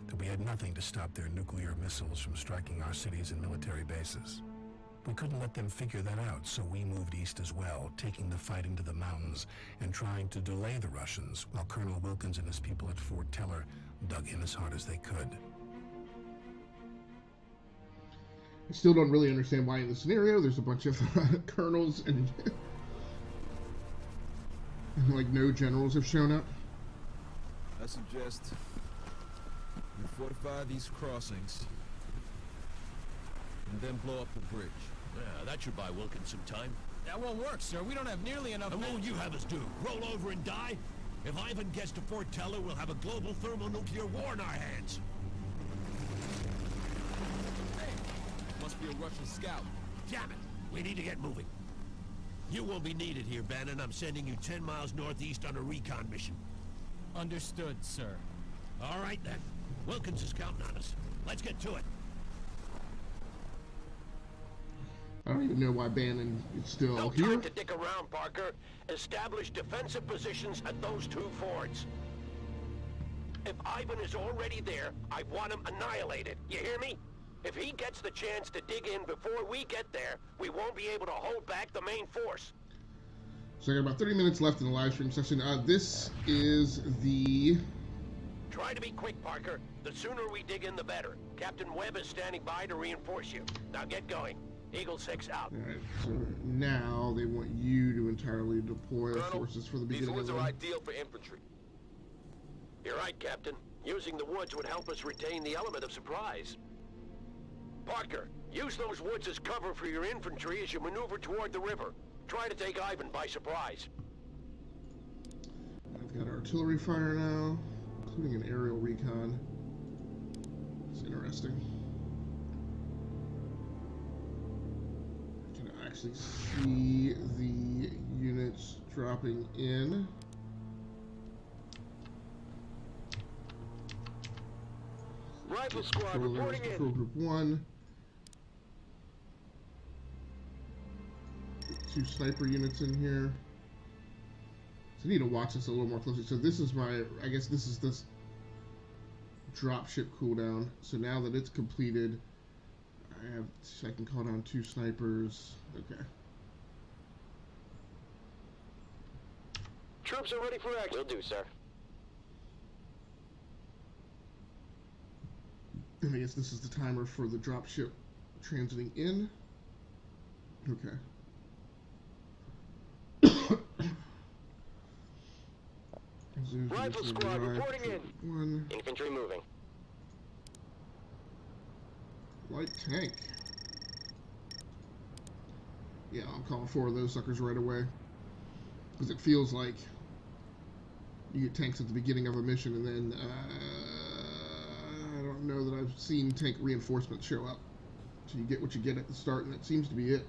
that we had nothing to stop their nuclear missiles from striking our cities and military bases. We couldn't let them figure that out, so we moved east as well, taking the fight into the mountains and trying to delay the Russians, while Colonel Wilkins and his people at Fort Teller dug in as hard as they could. I still don't really understand why in the scenario there's a bunch of colonels and like no generals have shown up. I suggest we fortify these crossings and then blow up the bridge. Yeah, that should buy Wilkins some time. That won't work, sir. We don't have nearly enough And men. won't you have us do? Roll over and die? If Ivan gets to Fort Teller, we'll have a global thermonuclear war in our hands. Hey, must be a Russian scout. Damn it! We need to get moving. You won't be needed here, Bannon. I'm sending you 10 miles northeast on a recon mission. Understood, sir. All right, then. Wilkins is counting on us. Let's get to it. I don't even know why Bannon is still No here. time to dick around, Parker. Establish defensive positions at those two forts. If Ivan is already there, I want him annihilated. You hear me? If he gets the chance to dig in before we get there, we won't be able to hold back the main force. So I got about 30 minutes left in the live stream session. This is the... Try to be quick, Parker. The sooner we dig in, the better. Captain Webb is standing by to reinforce you. Now get going. Eagle 6 out. Alright, so now they want you to entirely deploy forces for the beginning These woods of are the... ideal for infantry. You're right, Captain. Using the woods would help us retain the element of surprise. Parker, Use those woods as cover for your infantry as you maneuver toward the river. Try to take Ivan by surprise. I've got artillery fire now, including an aerial recon. It's interesting. I can actually see the units dropping in. Rifle squad Control reporting Control in. Group 1. 2 sniper units in here. So I need to watch this a little more closely. So this is my, I guess this is this dropship cooldown. So now that it's completed, I can call down 2 snipers. Okay. Troops are ready for action. Will do, sir. And I guess this is the timer for the dropship transiting in. Okay. Rifle squad reporting in. 1. Infantry moving. Light tank. Yeah, I'll call 4 of those suckers right away. Because it feels like you get tanks at the beginning of a mission and then I don't know that I've seen tank reinforcements show up. So you get what you get at the start, and that seems to be it.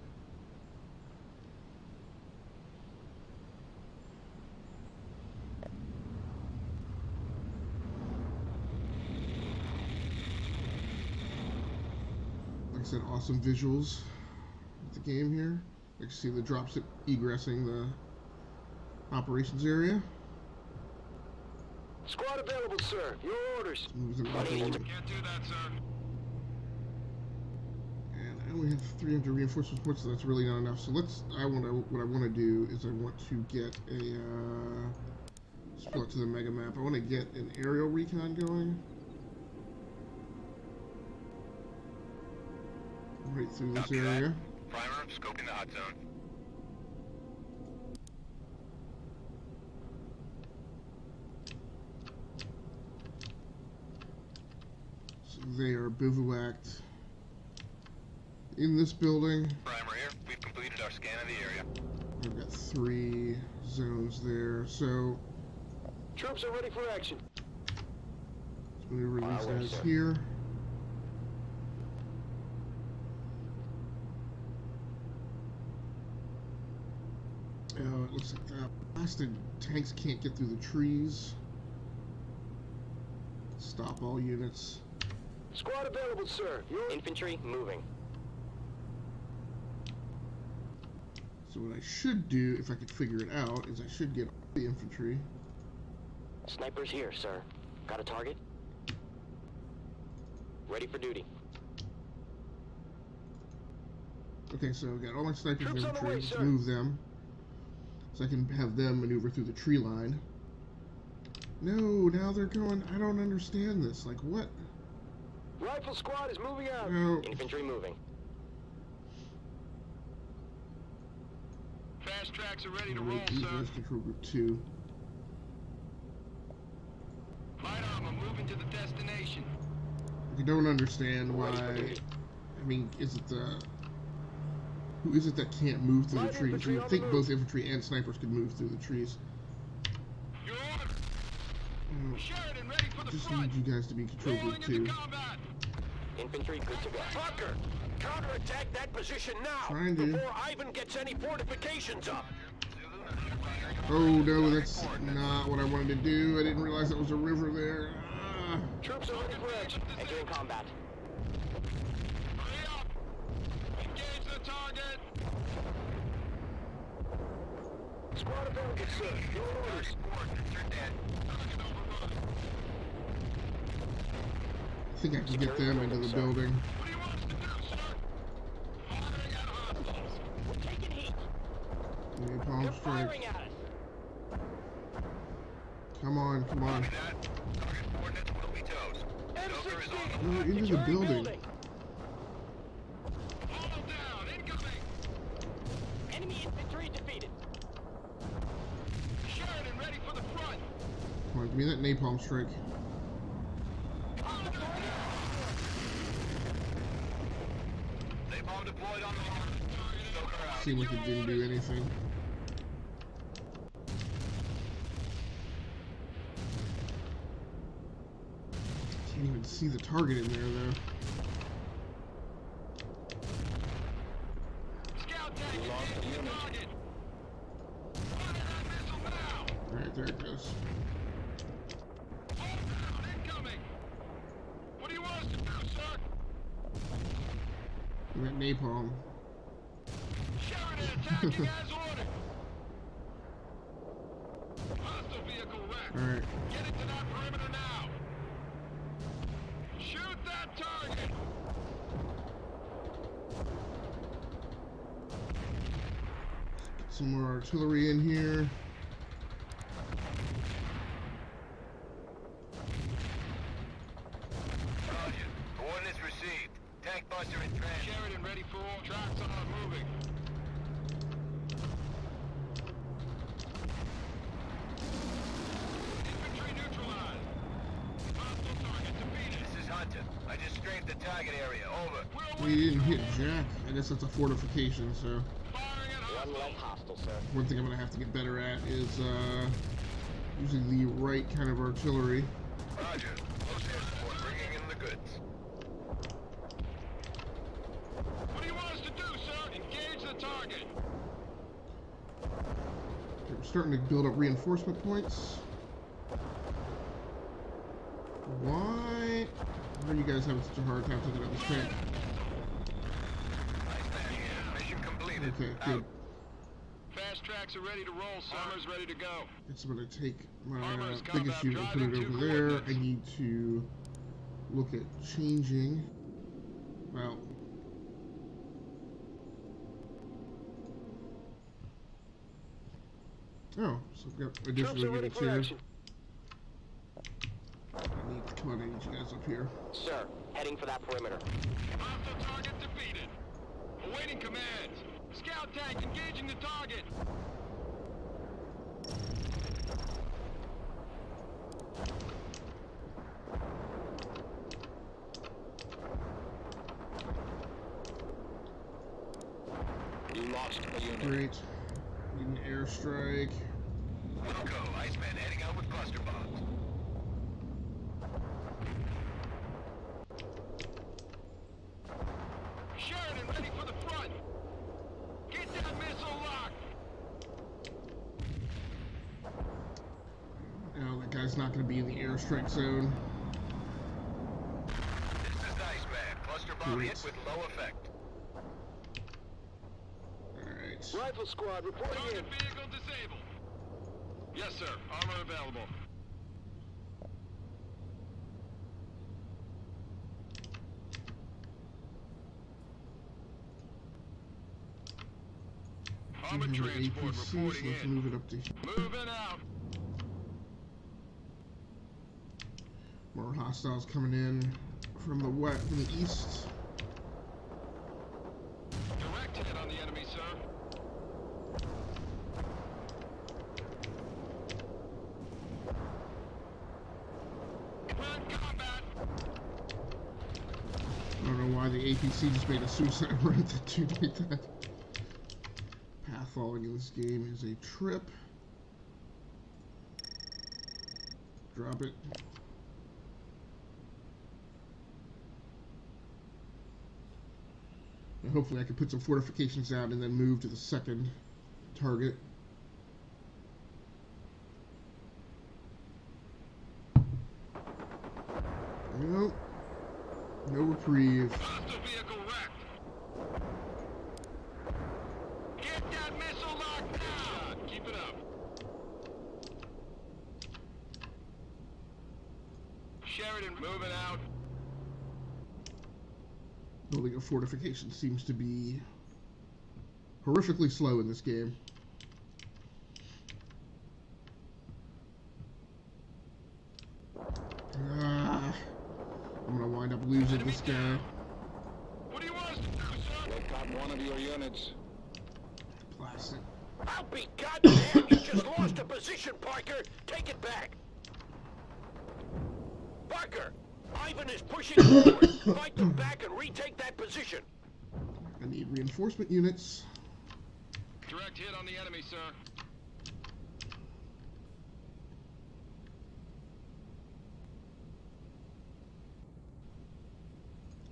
Like I said, awesome visuals of the game here. You can see the dropship egressing the operations area. Squad available, sir. Your orders. Moves them up a little bit. Can't do that, sir. And I only have 300 reinforcement points, so that's really not enough. So what I want to do is I want to get a split to the mega map. I want to get an aerial recon going right through this area. Primer, scoping the hot zone. So they are bivouacked in this building. Primer here. We've completed our scan of the area. I've got 3 zones there. So Troops are ready for action. let's maneuver these guys here. Oh, it looks like blasted tanks can't get through the trees. Stop all units. Squad available, sir. Your infantry moving. So what I should do, if I could figure it out, is I should get all the infantry. Snipers here, sir. Got a target? Ready for duty. Okay, so I've got all my snipers and Troops on the infantry. way, Let's sir. move them. So I can have them maneuver through the tree line. No, now they're going, I don't understand this. Like, what? Rifle squad is moving out. No. Infantry moving. Fast tracks are ready to Wait, roll, these sir. guys control group 2. Light armor moving to the destination. I don't understand why. Ready for duty. I mean, is it the... Who is it that can't move through Light the trees? infantry You on would the think move. both infantry and snipers could move through the trees. Your order. Mm, Sheridan ready for the just front. need you guys to be control Rolling group into 2. combat. Infantry good to go. Tucker, counterattack that position now Trying to. before Ivan gets any fortifications up. Oh no, that's not what I wanted to do. I didn't realize there was a river there. Ah. Troops are ready for action. Entering combat. Hurry up. Engage the target. Squad available, sir. Your orders. You're dead. I think I can get them into the building. What do you want us to do, sir? Firing at hostiles. We're taking heat. Napalm They're strike. firing at us. Come on, come on. Copy that. Target coordinates will be toast. Joker is on the Go into the Securing building. Follow down. Incoming. Enemy infantry defeated. Sheridan ready for the front. Come on, give me that napalm strike. seemed like it didn't do anything. Can't even see the target in there, though. Scout tank, engage the target. Fire that missile now. Alright, there it goes. Hold down, incoming. What do you want us to do, sir? And that napalm. Sheridan attacking as ordered. Hostile vehicle wrecked. Alright. Get into that perimeter now. Shoot that target. Get some more artillery in here. Roger. Coordinates received. Tank buster in transit. Sheridan ready for all. Tracks are moving. Infantry neutralized. Hostile target defeated. This is Hunter. I just strafed the target area. Over. We didn't hit Jack. I guess that's a fortification, so Firing at hostile. Hostile, sir. one thing I'm gonna have to get better at is using the right kind of artillery. Roger. Close air support bringing in the goods. What do you want us to do, sir? Engage the target. We're starting to build up reinforcement points. Why are you guys having such a hard time taking out this tank? Nice man here. Mission completed. Okay, Out. good. Fast tracks are ready to roll, sir. Armor's ready to go. Guess I'm gonna take my Armor's biggest combat unit and put it driving over to there. I coordinates. need to look at changing. Well, oh, so I've got additional units here. Come on, I need you guys up here. Sir, heading for that perimeter. Hostile target defeated. Awaiting commands. Scout tank engaging the target. You lost a unit. Great. Need an airstrike. Wilco, Iceman heading out with cluster bombs. Sheridan ready for the front. Get that missile locked. No, that guy's not going to be in the airstrike zone. This is Iceman. Cluster bomb Great. hit with low effect. Alright. Rifle squad reporting in. Target vehicle disabled. Yes, sir. Armor available. Armor We have an transport APC, so reporting let's in. move it up to here. Moving out. More hostiles coming in from the west, from the east. Direct hit on the enemy, sir. We're in combat. I don't know why the APC just made a suicide run that dude like that. Path following in this game is a trip. Drop it. And hopefully I can put some fortifications out and then move to the second target. Nope. No reprieve. Hostile vehicle wrecked. Get that missile locked down. Keep it up. Sheridan moving out. Building a fortification seems to be horrifically slow in this game. I'm gonna wind up losing this guy. What do you want us to do, sir? They caught one of your units. Plastic. I'll be goddamn! You just lost a position, Parker! Take it back! Parker! Ivan is pushing forward! Fight them back and retake that position! I need reinforcement units. on the enemy, sir.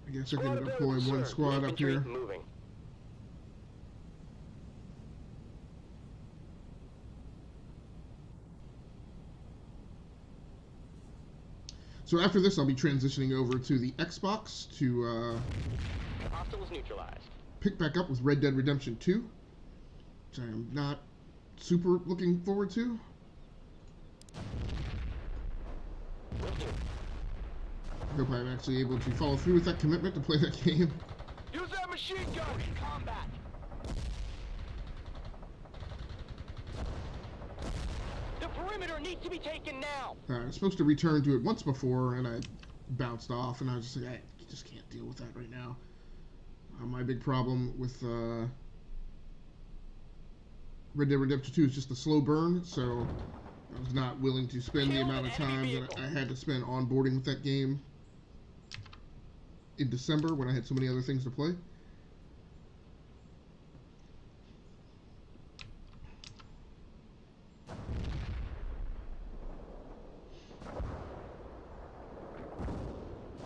I guess I can deploy one squad up here. Moving. So after this, I'll be transitioning over to the Xbox to Hostile was neutralized. pick back up with Red Dead Redemption 2, which I am not super looking forward to. I hope I'm actually able to follow through with that commitment to play that game. Use that machine gun in combat. The perimeter needs to be taken now. I was supposed to return to it once before, and I bounced off, and I was just like, I just can't deal with that right now. My big problem with Red Dead Redemption 2 is just the slow burn, so I was not willing to spend the amount of time that I had to spend onboarding with that game in December when I had so many other things to play.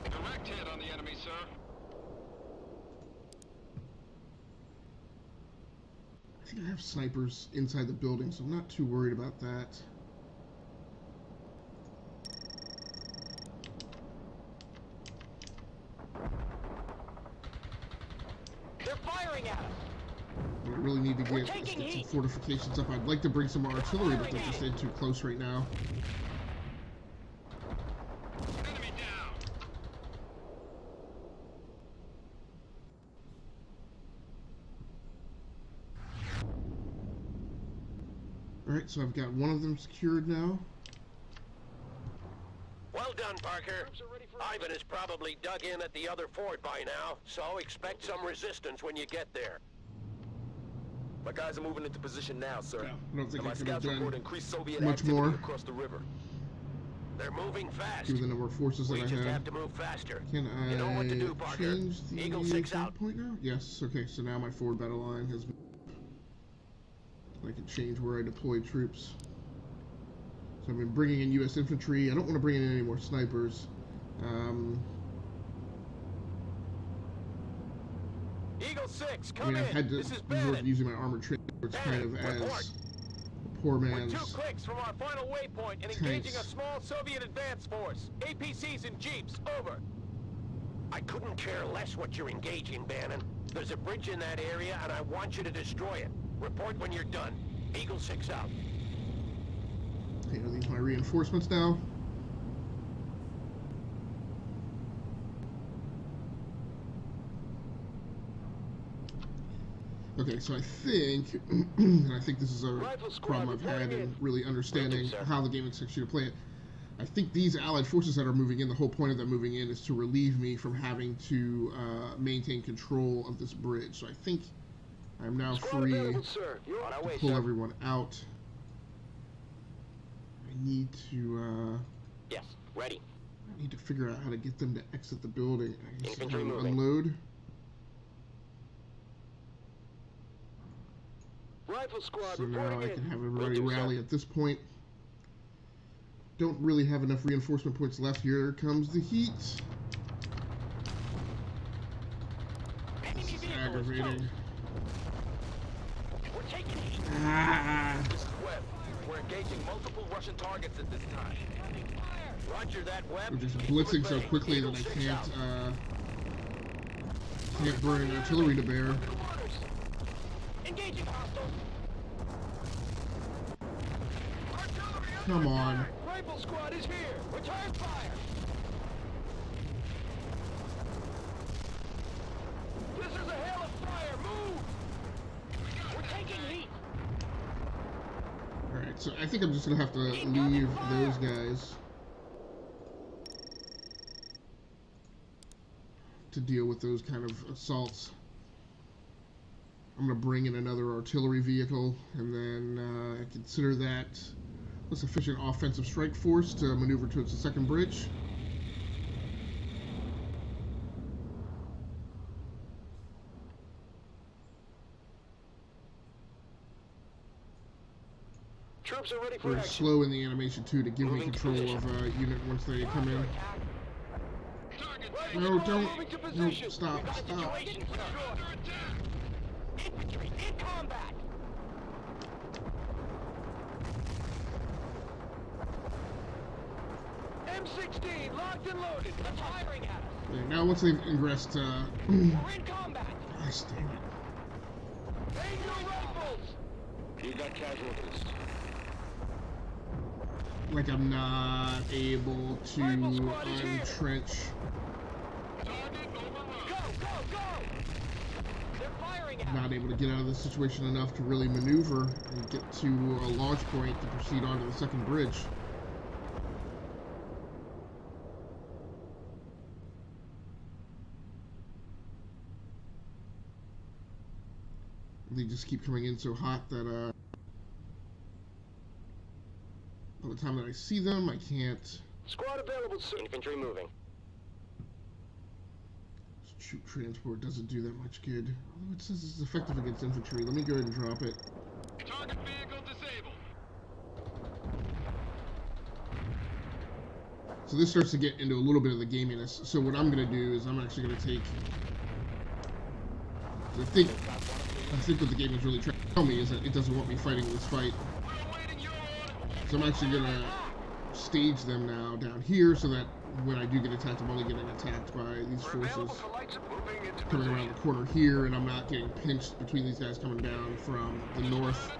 Direct hit on the enemy, sir. I think I have snipers inside the building, so I'm not too worried about that. They're firing at us. I really need to get some fortifications up. I'd like to bring some more artillery, but they're just in too close right now. Enemy down. Alright, so I've got one of them secured now. Well done, Parker. Ivan is probably dug in at the other fort by now, so expect some resistance when you get there. My guys are moving into position now, sir. Yeah, I don't think And I my could have scouts report done increased Soviet much activity more. across the river. They're moving fast. Given the number of forces that We I just have. have to move faster. Can I You know what to do, Parker. change the Eagle 6 out. point now? Yes, okay, so now my forward battle line has I can change where I deploy troops. So I've been bringing in U.S. infantry. I don't want to bring in any more snipers. Eagle 6, I come mean, I've in. had to This is resort to Bannon. using my armored transports kind of as report. a poor We're man's 2 clicks from our final waypoint and engaging a small Soviet advance force. APCs and jeeps, over. I couldn't care less what you're engaging, Bannon. There's a bridge in that area, and I want you to destroy it. Report when you're done. Eagle 6 out. Okay, are these my reinforcements now? Okay, so I think, and I think this is a Rifle squad problem I've had reporting in in. really understanding Will do, sir. how the game expects you to play it. I think these allied forces that are moving in, the whole point of them moving in is to relieve me from having to maintain control of this bridge. So I think I'm now Squad free available, sir. You're on our to way, pull sir. everyone out. I need to Yes, ready. figure out how to get them to exit the building. I guess Infantry have them moving. unload. Rifle squad So now reporting I can in. have Will everybody do, sir. rally at this point. Don't really have enough reinforcement points left. Here comes the heat. Enemy This is vehicle is aggravating. close. We're taking heat. Ah! This is Webb. We're engaging multiple Russian targets at this time. Roger that, Webb. We're just Keep blitzing so moving. quickly Eagle that I 6 can't out. can't bring artillery to bear. Engaging hostiles. Come on. Rifle squad is here. Return fire. This is a hail of fire. Move. We're taking heat. Alright, so I think I'm just gonna have to leave those guys to deal with those kind of assaults. I'm gonna bring in another artillery vehicle, and then consider that a sufficient offensive strike force to maneuver towards the second bridge. Troops are ready for We're action. slow in the animation too to give me control of a unit once they come in. No, don't. No, stop. Stop. Infantry in combat. M16 locked and loaded. They're firing at us. Okay, now once they've ingressed, We're in combat. gosh dang it. Aim your rifles. You got casualties. Like I'm not able to untrench. Go, go, go. They're firing at us. Not able to get out of this situation enough to really maneuver and get to a launch point to proceed onto the second bridge. They just keep coming in so hot that by the time that I see them, I can't. Squad available, sir. Infantry moving. Troop transport doesn't do that much good. Although it says it's effective against infantry. Let me go ahead and drop it. Target vehicle disabled. So this starts to get into a little bit of the gaminess. So what I'm going to do is I'm actually going to take... I think what the game is really trying to tell me is that it doesn't want me fighting this fight. So I'm actually going to stage them now down here so that when I do get attacked, I'm only getting attacked by these forces coming around the corner here, and I'm not getting pinched between these guys coming down from the north.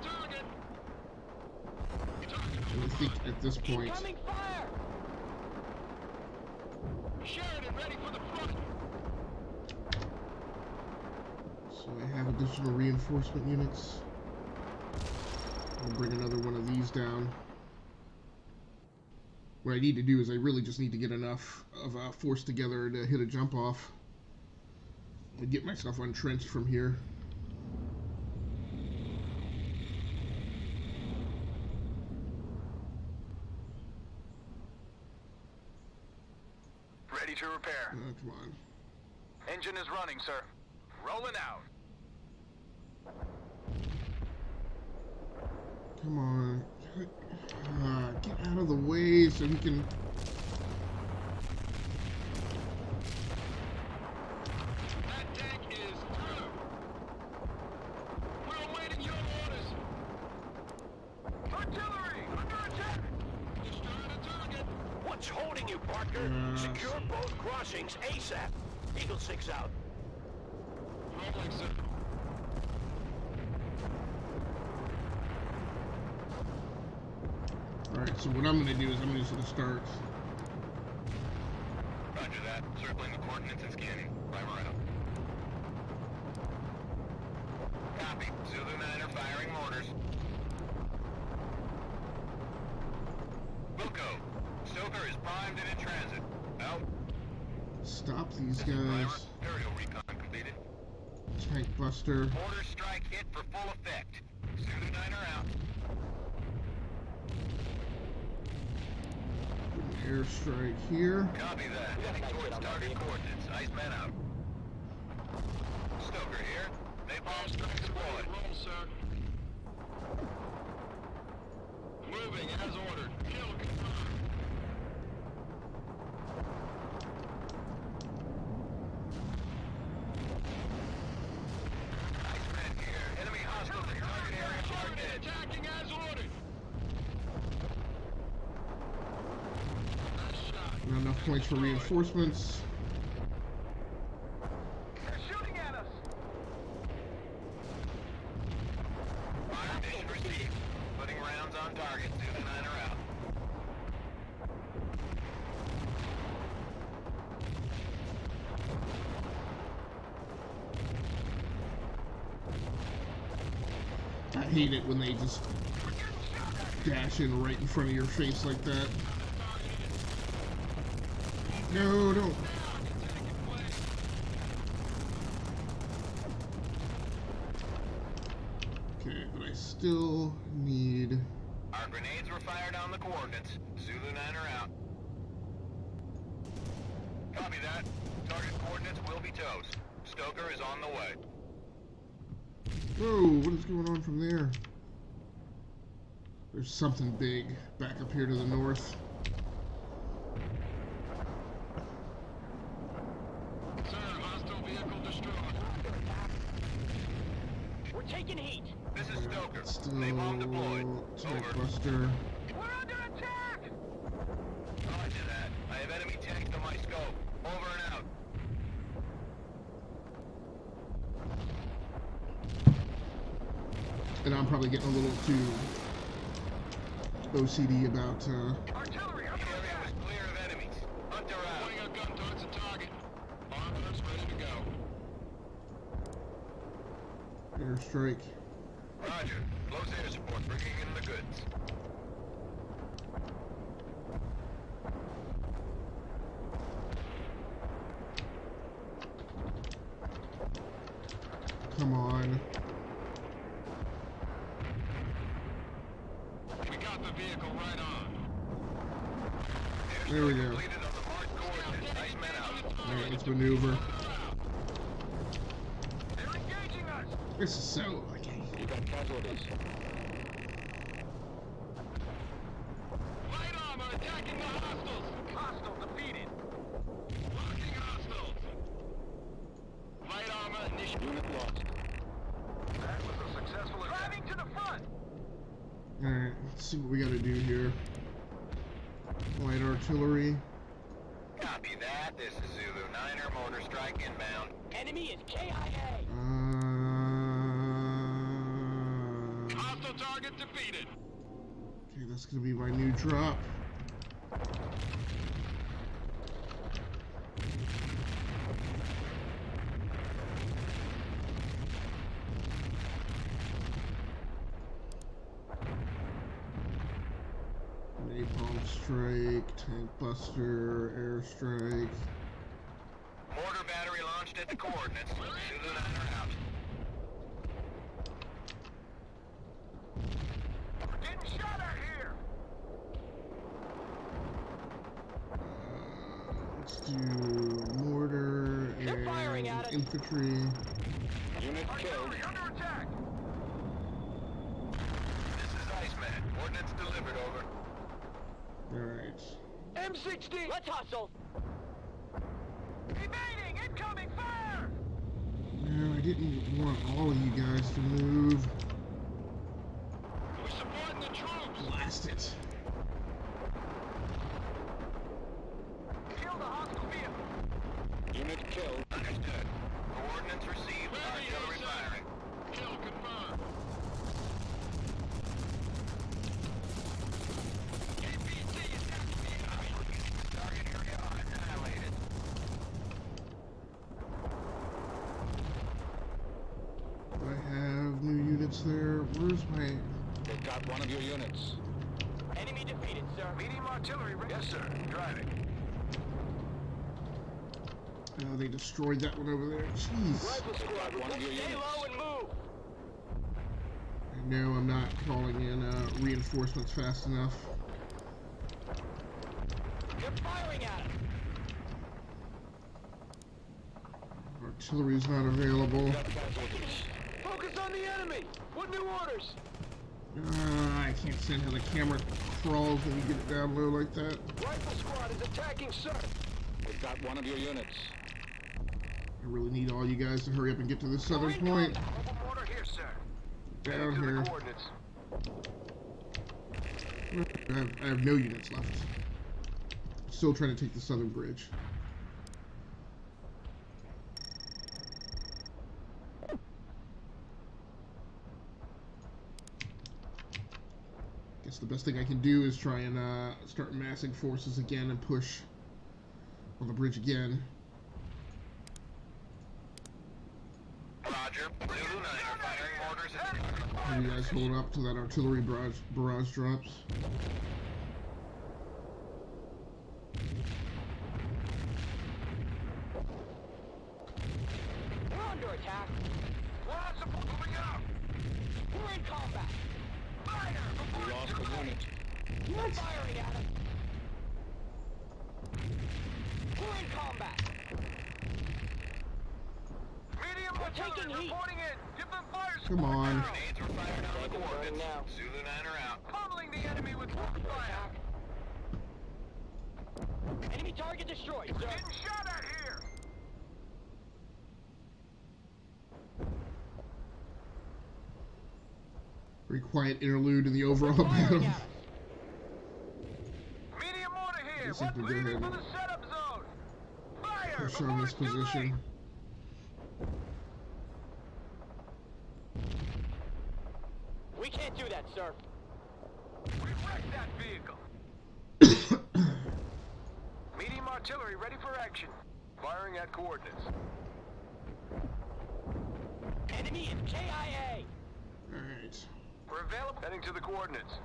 And I think at this point... Incoming fire. Sheridan ready for the front. So I have additional reinforcement units. I'll bring another one of these down. What I need to do is I really just need to get enough of a force together to hit a jump off and get myself entrenched from here. Ready to repair. Oh, come on. Engine is running, sir. Rolling out. Come on. Get out of the way so he can... That tank is through. We're awaiting your orders. Artillery under attack. Destroy the target. What's holding you, Parker? Secure both crossings ASAP. Eagle 6 out. Rolling, sir. Alright, so what I'm going to do is I'm just going to start... Roger that. Circling the coordinates and scanning. Climb around. Copy. Zulu 9 are firing mortars. Wilco. Stoker is primed and in transit. Out. Stop these This is Primer. guys. Aerial recon completed. Tank buster. Mortar strike hit for full effect. Zulu 9 are out. Airstrike here. Copy that. Heading towards target coordinates. Iceman out. Stoker here. Napalm strike deployed. Roll, sir. Moving as ordered. Kill confirmed. Iceman here. Enemy hostiles in target area marked in. Attacking as ordered. Nice shot. Not enough points for reinforcements. They're shooting at us. Fire mission received. Putting rounds on target. Zulu 9 are out. I hate it when they just dash in right in front of your face like that. No, don't. Okay, but I still need... Our grenades were fired on the coordinates. Zulu 9 are out. Copy that. Target coordinates will be toast. Stoker is on the way. Whoa, what is going on from there? There's something big back up here to the north. Sir, hostile vehicle destroyed. We're taking heat. This is Stoker. Still Napalm deployed. tank Over. buster. We're under attack! Roger that. I have enemy tanks on my scope. Over and out. And I'm probably getting a little too OCD about Artillery, the area was clear of enemies. Hunter out. Pointing a gun towards the target. Armor's ready to go. airstrike. Roger. Close air support, bringing in the goods. Come on. We got the vehicle right on. There we go. Completed on the marked coordinates. Nice men out. Alright, let's maneuver. They're engaging us. This is so okay. You got casualties. Light armor attacking the hostiles. Hostile defeated. Locking hostiles. Light armor initiative. Unit lost. That was a successful attack. Driving to the front. Alright, let's see what we gotta do here. Light artillery. Copy that. This is Zulu. Niner motor strike inbound. Enemy is KIA. Hostile target defeated. Okay, that's gonna be my new drop. Napalm strike, tank buster, airstrike. Mortar battery launched at the coordinates. Zulu Niner out. We're getting shot at here. Let's do mortar They're firing and at us. infantry. Unit killed. Artillery under attack. This is Iceman. Coordinates delivered. Over. Alright. M16! Let's hustle! Evading. Incoming fire. No, I didn't want all of you guys to move. We're supporting the troops. Blast it. Kill the hostile vehicle. Unit killed. Understood. Coordinates received. Artillery firing. Kill confirmed. APC attacking the enemy. Target area annihilated. Do I have new units there? Where's my... They've got one of your units. Enemy defeated, sir. Medium artillery. Yes, sir. Driving. Oh, they destroyed that one over there. Jeez. Rifle squad, One of your stay units. low and move. I know I'm not calling in reinforcements fast enough. They're firing at us. Artillery's not available. Got casualties. Focus on the enemy. What new orders? I can't stand how the camera crawls when you get it down low like that. Rifle squad is attacking, sir. They've got one of your units. I really need all you guys to hurry up and get to the southern point. Mobile mortar here, sir. Down To here. the coordinates. I have no units left. Still trying to take the southern bridge. Guess the best thing I can do is try and start massing forces again and push on the bridge again. Roger. Zulu Niner firing orders at How you guys hold up till that artillery barrage drops? We're under attack. Squad support moving out. We're in combat. Fire before We lost a unit. They're firing at us. We're in combat. medium We're artillery taking heat. reporting in. Give them fire Come on. Grenades were fired on the coordinates. now. Zulu Niner out. Pummeling the the enemy with fire. Enemy target destroyed, sir. Getting shot at here. Very quiet interlude in the overall battle. Medium mortar here. Guess I What's can go leading ahead for and the setup zone? Fire! push on before this it's too late. position. We can't do that, sir. We wrecked that vehicle. Medium artillery ready for action. Firing at coordinates. Enemy is KIA. Alright. We're available. Heading to the coordinates.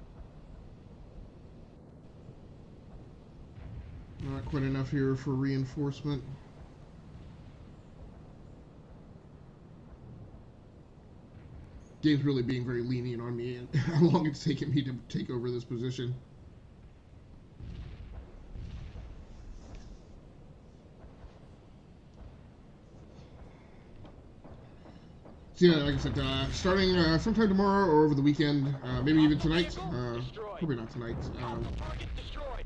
Not quite enough here for reinforcement. Game's really being very lenient on me and how long it's taken me to take over this position. So yeah, like I said, starting sometime tomorrow or over the weekend, maybe even tonight. Probably not tonight. Target destroyed.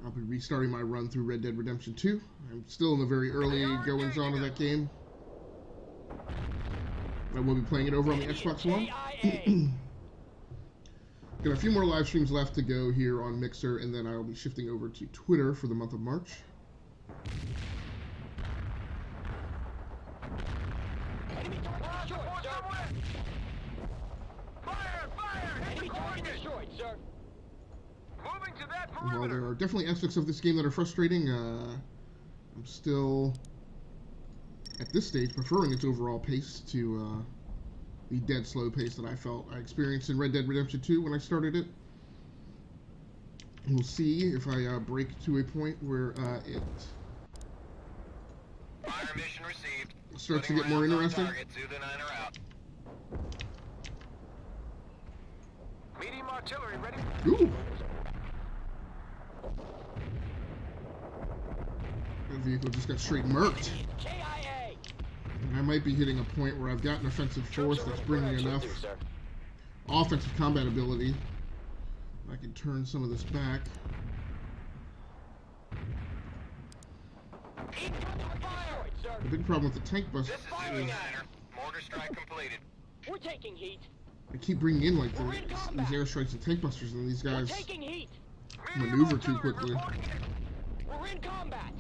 I'll be restarting my run through Red Dead Redemption 2. I'm still in the very early goings-on of that game. I will be playing it over on the Xbox One. Got a few more live streams left to go here on Mixer, and then I will be shifting over to Twitter for the month of March. Enemy target destroyed, sir. Fire! Fire! Hit Enemy the target coordinates. destroyed, sir. Moving to that While there perimeter. are definitely aspects of this game that are frustrating, I'm still, at this stage, preferring its overall pace to the dead slow pace that I felt I experienced in Red Dead Redemption 2 when I started it. We'll see if I break to a point where it Fire mission received. starts to Putting get more rounds on interesting. target. Zulu 9 are out. Medium artillery ready. Ooh! That vehicle just got straight murked. KIA. And I might be hitting a point where I've got an offensive force that's bringing enough offensive combat ability. I can turn some of this back. The big problem with the tank bus This is Zulu 9er. Mortar strike completed. We're taking heat. I keep bringing in like these airstrikes and tank busters, and these We're guys taking heat. maneuver too quickly. We're in combat.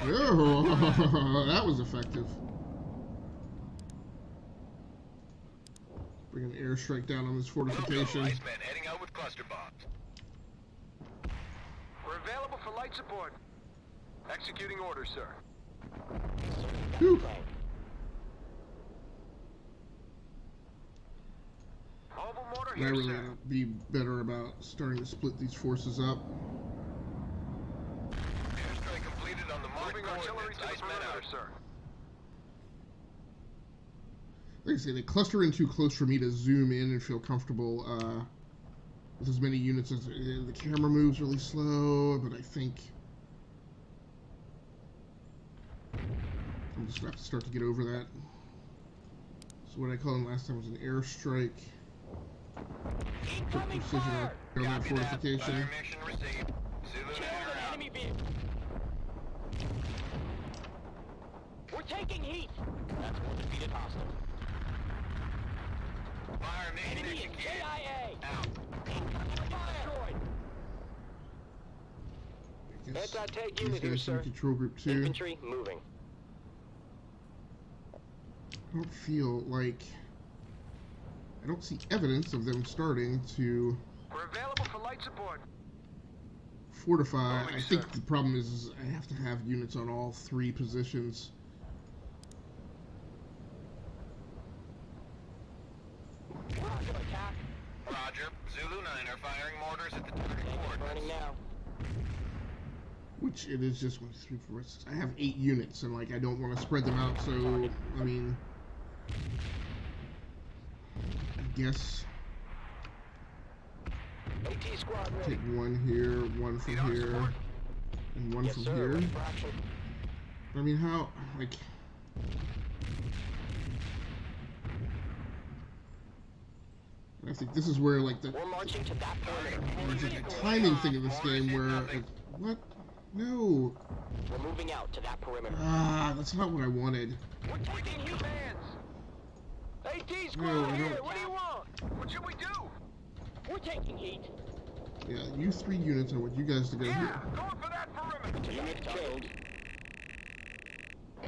Oh, that was effective. Bring an airstrike down on this fortification. Iceman heading out with cluster bombs. We're available for light support. Executing orders, sir. Whew. Mobile mortar I here, really sir. gotta be better about starting to split these forces up. Airstrike completed on the marked Moving artillery coordinates. to the Iceman perimeter, out. sir. Like I say, they cluster in too close for me to zoom in and feel comfortable with as many units as the camera moves really slow, but I think I'm just gonna have to start to get over that. So what I called him last time was an airstrike. Put Incoming precision fire. on that Copy that. fortification. Fire mission received. Zulu 9 Kill are an out. enemy vehicle. We're taking heat. That's one defeated hostile. Fire mission Enemy is executed. KIA. Out. Destroyed. I guess Anti-tank these unit here, guys are in sir. control group 2. Infantry moving. I don't feel like I don't see evidence of them starting to We're available for light support. fortify. Moving, I think sir. the problem is I have to have units on all 3 positions. We're under attack. Roger. Zulu 9 are firing mortars at the target Tank is burning coordinates. now. Which it is just 1, 2, 3, 4, 6. I have 8 units, and like I don't want to spread them out. So I mean, I guess AT squad ready. take 1 here, 1 from Need our here, support? and 1 Yes, from sir. here. Ready for action. I mean, how like. I I think this is where like We're marching to that perimeter. there's like a timing thing in this game where like, what? No. We're moving out to that perimeter. Ah, that's not what I wanted. We're taking heat, fans. AT squad No, I here. don't. What do you want? What should we do? We're taking heat. Yeah, you 3 units. I want you guys to go Yeah, here. going for that perimeter. Unit killed.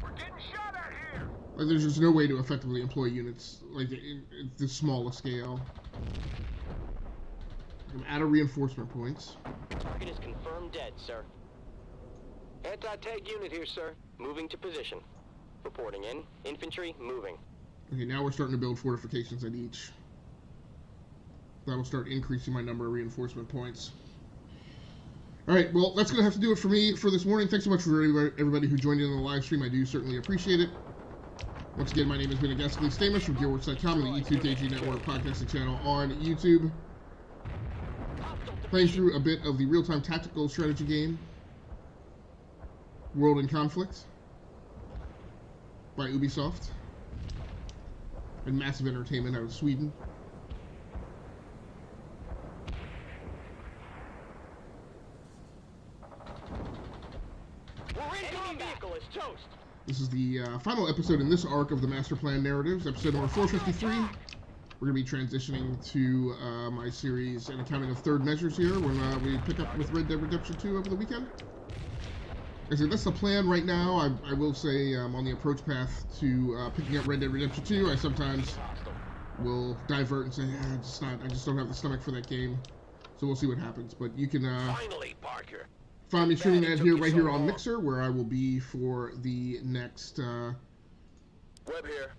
We're getting shot at here. Like, there's just no way to effectively employ units like at this small a scale. I'm out of reinforcement points. Target is confirmed dead, sir. Anti-tank unit here, sir. Moving to position. Reporting in. Infantry moving. Okay, now we're starting to build fortifications at each. That'll start increasing my number of reinforcement points. Alright, well, that's going to have to do it for me for this morning. Thanks so much for everybody who joined in on the live stream. I do certainly appreciate it. Once again, my name has been Augustus Lee Stamos from GearWorks.com and the E2KG Network podcasting channel on YouTube. Playing through a bit of the real-time tactical strategy game, World in Conflict, by Ubisoft. And massive entertainment out of Sweden. Enemy vehicle is toast. This is the final episode in this arc of the Master Plan Narratives, episode number 453. We're going to be transitioning to my series, An Accounting of Third Measures here, when we pick up with Red Dead Redemption 2 over the weekend. I said that's the plan right now. I will say I'm on the approach path to picking up Red Dead Redemption 2. I sometimes will divert and say, I just don't have the stomach for that game. So we'll see what happens. But you can Finally, Parker. find me streaming that here, right here on Mixer, where I will be for the next Webb here.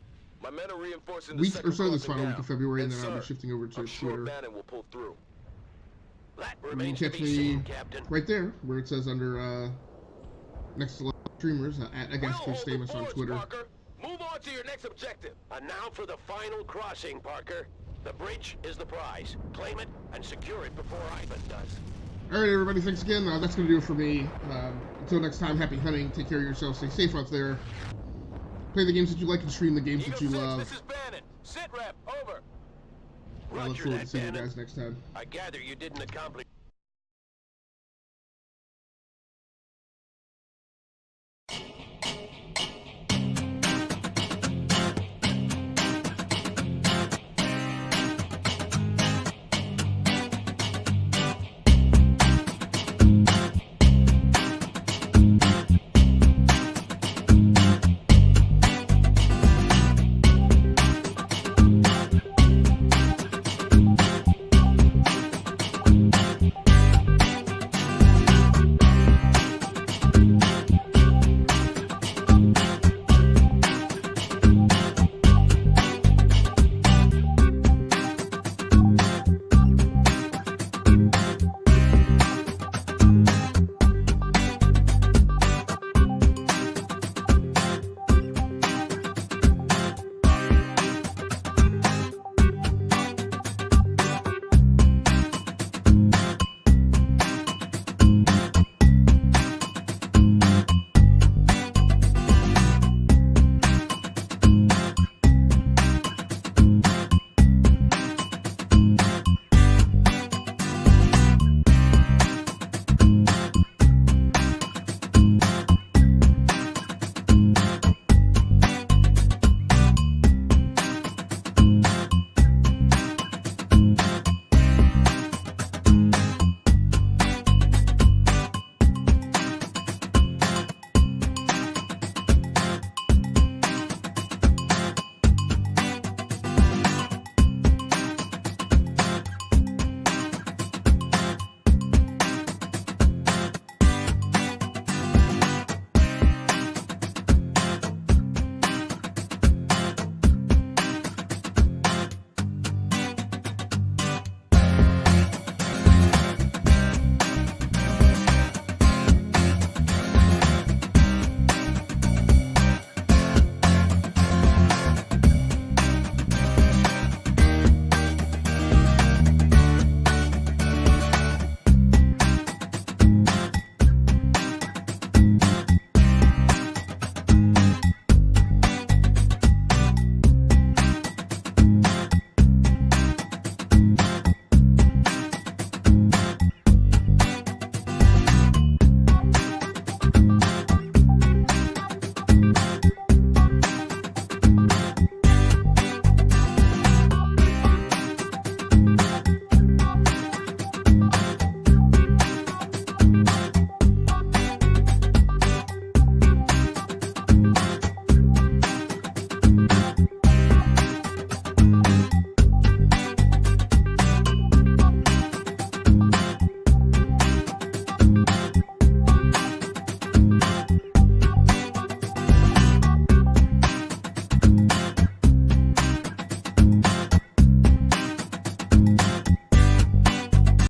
My men are reinforcing the week second or so, this crossing final week now. of February, and then Sir, I'll be shifting over to I'm sure Twitter. Bannon will pull through. That You can remains to catch be me seen, Captain. right there, where it says under next to streamers at We'll Augustus hold the Stamos on forts, Twitter. Parker. Move on to your next objective. And now for the final crossing, Parker. The bridge is the prize. Claim it and secure it before Ivan does. All right, everybody, thanks again. That's going to do it for me. Until next time, happy hunting. Take care of yourself. Stay safe out there. Play the games that you like and stream the games Eagle that you 6, love. this is Bannon. Sit rep, over. I look Roger forward to that, seeing you Bannon. guys next time. I gather you didn't accomplish